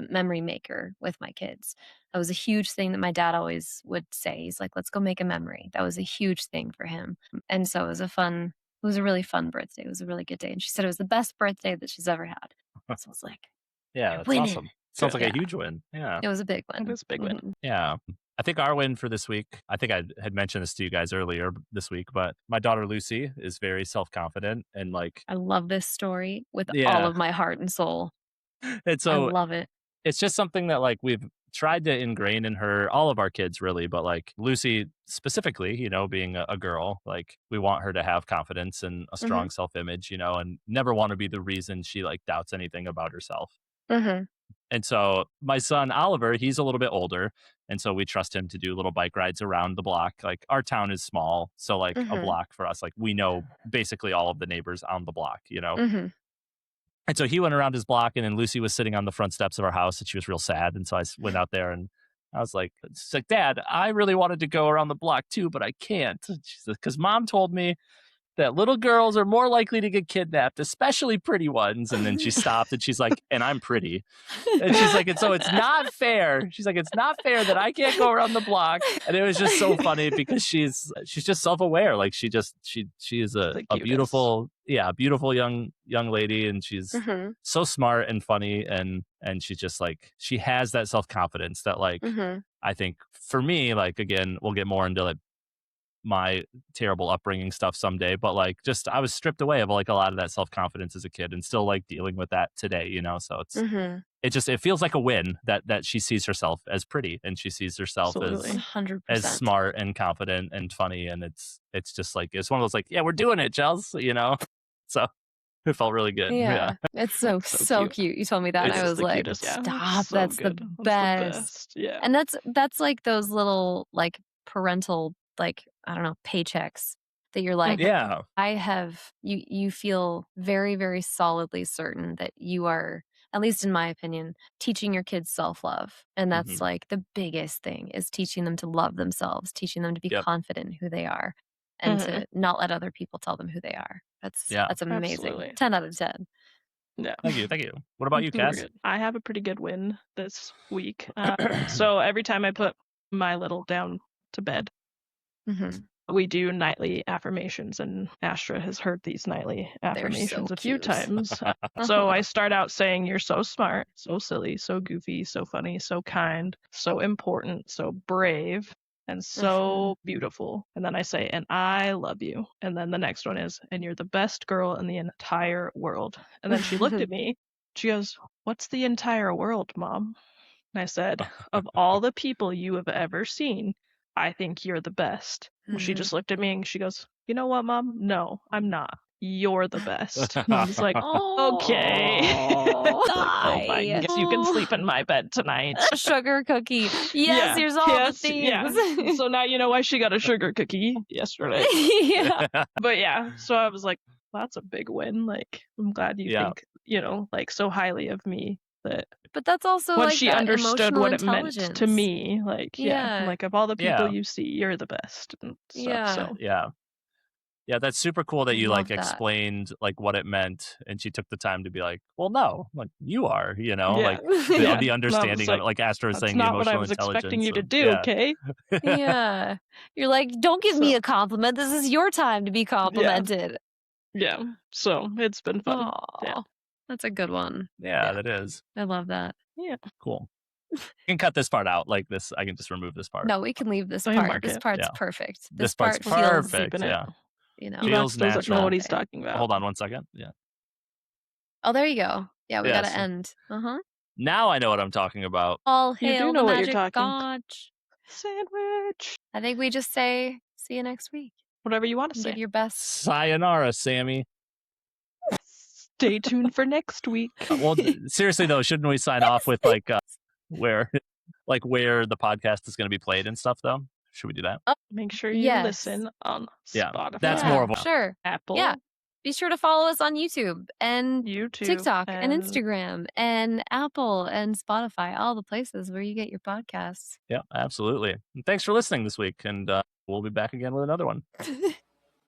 memory maker with my kids. That was a huge thing that my dad always would say. He's like, let's go make a memory. That was a huge thing for him. And so it was a really fun birthday. It was a really good day. And she said it was the best birthday that she's ever had. So I was like, Yeah, that's winning. awesome. Sounds like Yeah. a huge win. Yeah. It was a big win. It was a big win. Mhm. Yeah. I think our win for this week, I think I had mentioned this to you guys earlier this week, but my daughter Lucy is very self-confident and like, I love this story with all Yeah. of my heart and soul. and so I love it. it's just something that like we've tried to ingrain in her, all of our kids really, but like Lucy specifically, you know, being a girl, like we want her to have confidence and a strong self-image, you know, and never want to be the reason she like doubts anything about herself. Mhm. And so my son Oliver, he's a little bit older, and so we trust him to do little bike rides around the block. Like our town is small, so like a block for us, like we know basically all of the neighbors on the block, you know. Mhm. And so he went around his block, and then Lucy was sitting on the front steps of our house, and she was real sad. And so I went out there, and I was like, she's like, Dad, I really wanted to go around the block too, but I can't. She's like, because Mom told me that little girls are more likely to get kidnapped, especially pretty ones. And then she stopped and she's like, and I'm pretty. And she's like, and so it's not fair. She's like, it's not fair that I can't go around the block. And it was just so funny because she's just self-aware. Like she is a beautiful, beautiful young lady. And she's so smart and funny. And she's just like, she has that self-confidence that like, I think for me, like, again, we'll get more into like my terrible upbringing stuff someday, but like just I was stripped away of like a lot of that self-confidence as a kid and still like dealing with that today, you know. So it feels like a win that she sees herself as pretty and she sees herself Absolutely. as 100%. as smart and confident and funny, and it's just like it's one of those like, yeah, we're doing it, Chels, you know. So it felt really good. Yeah. It's so cute. You told me that and I was like, stop, So that's good. the That's best. Yeah. And that's like those little like parental, like, I don't know, paychecks that you're like, Yeah. I have you feel very, very solidly certain that you are, at least in my opinion, teaching your kids self-love. And that's like the biggest thing, is teaching them to love themselves, teaching them to be confident in who they are, and to not let other people tell them who they are. That's amazing. Absolutely. 10 out of 10. Yeah. Thank you. What about you, We're Cass? good. I have a pretty good win this week. So every time I put my little down to bed, Mhm. we do nightly affirmations, and Astra has heard these nightly They're so affirmations a few cute. times. So I start out saying, "You're so smart, so silly, so goofy, so funny, so kind, so important, so brave, and so beautiful." And then I say, "And I love you." And then the next one is, "And you're the best girl in the entire world." And then she looked at me. She goes, "What's the entire world, Mom?" And I said, "Of all the people you have ever seen, I think you're the best." Well, she just looked at me and she goes, "You know what, Mom? No, I'm not. You're the best." And I was like, "Okay." Oh, Like, oh my, die. guess you can sleep in my bed tonight. A sugar cookie. Yes, Yeah, here's all the yes, yeah. things. So now you know why she got a sugar cookie yesterday. Yeah. But yeah, so I was like, that's a big win. Like, I'm glad you Yeah. think, like so highly of me that But that's also when like she that understood emotional what it meant to intelligence. me, like, yeah, Yeah. like of all the people Yeah. you see, you're the best and stuff. Yeah. So Yeah, that's super cool that you Love like that. explained like what it meant, and she took the time to be like, "Well, no, like you are," yeah, like yeah. the And I understanding was of like, it, like Astor was that's saying, the not what I emotional was expecting intelligence you to of do, okay? Yeah. You're like, don't give me So a compliment. This is your time to be complimented. yeah. So it's been fun. Yeah. Oh, that's a good one. Yeah, that is I love that. Yeah. cool. You can cut this part out, like this. I can just remove this part. No, we can leave this I can part. mark This it. part's Yeah. perfect. This This part's part feels, perfect. Keeping it. Yeah, feels Emax doesn't know what he's natural. talking about. Hold on one second. Yeah. Oh, there you go. Yeah, we Yeah, gotta so end. now I know what I'm talking about. All You do hail the know what you're magic talking. gotch. Sandwich. I think we just say, see you next week. Whatever you want to And give say. your best. Sayonara, Sammy. Stay tuned for next week. Well, seriously though, shouldn't we sign off with like where the podcast is going to be played and stuff though? Should we do that? Make sure you Yes. listen on Yeah, Spotify. that's more of a Sure. Apple. Yeah. Be sure to follow us on YouTube and YouTube, TikTok and Instagram and Apple and Spotify, all the places where you get your podcasts. Yeah, absolutely. And thanks for listening this week, and we'll be back again with another one.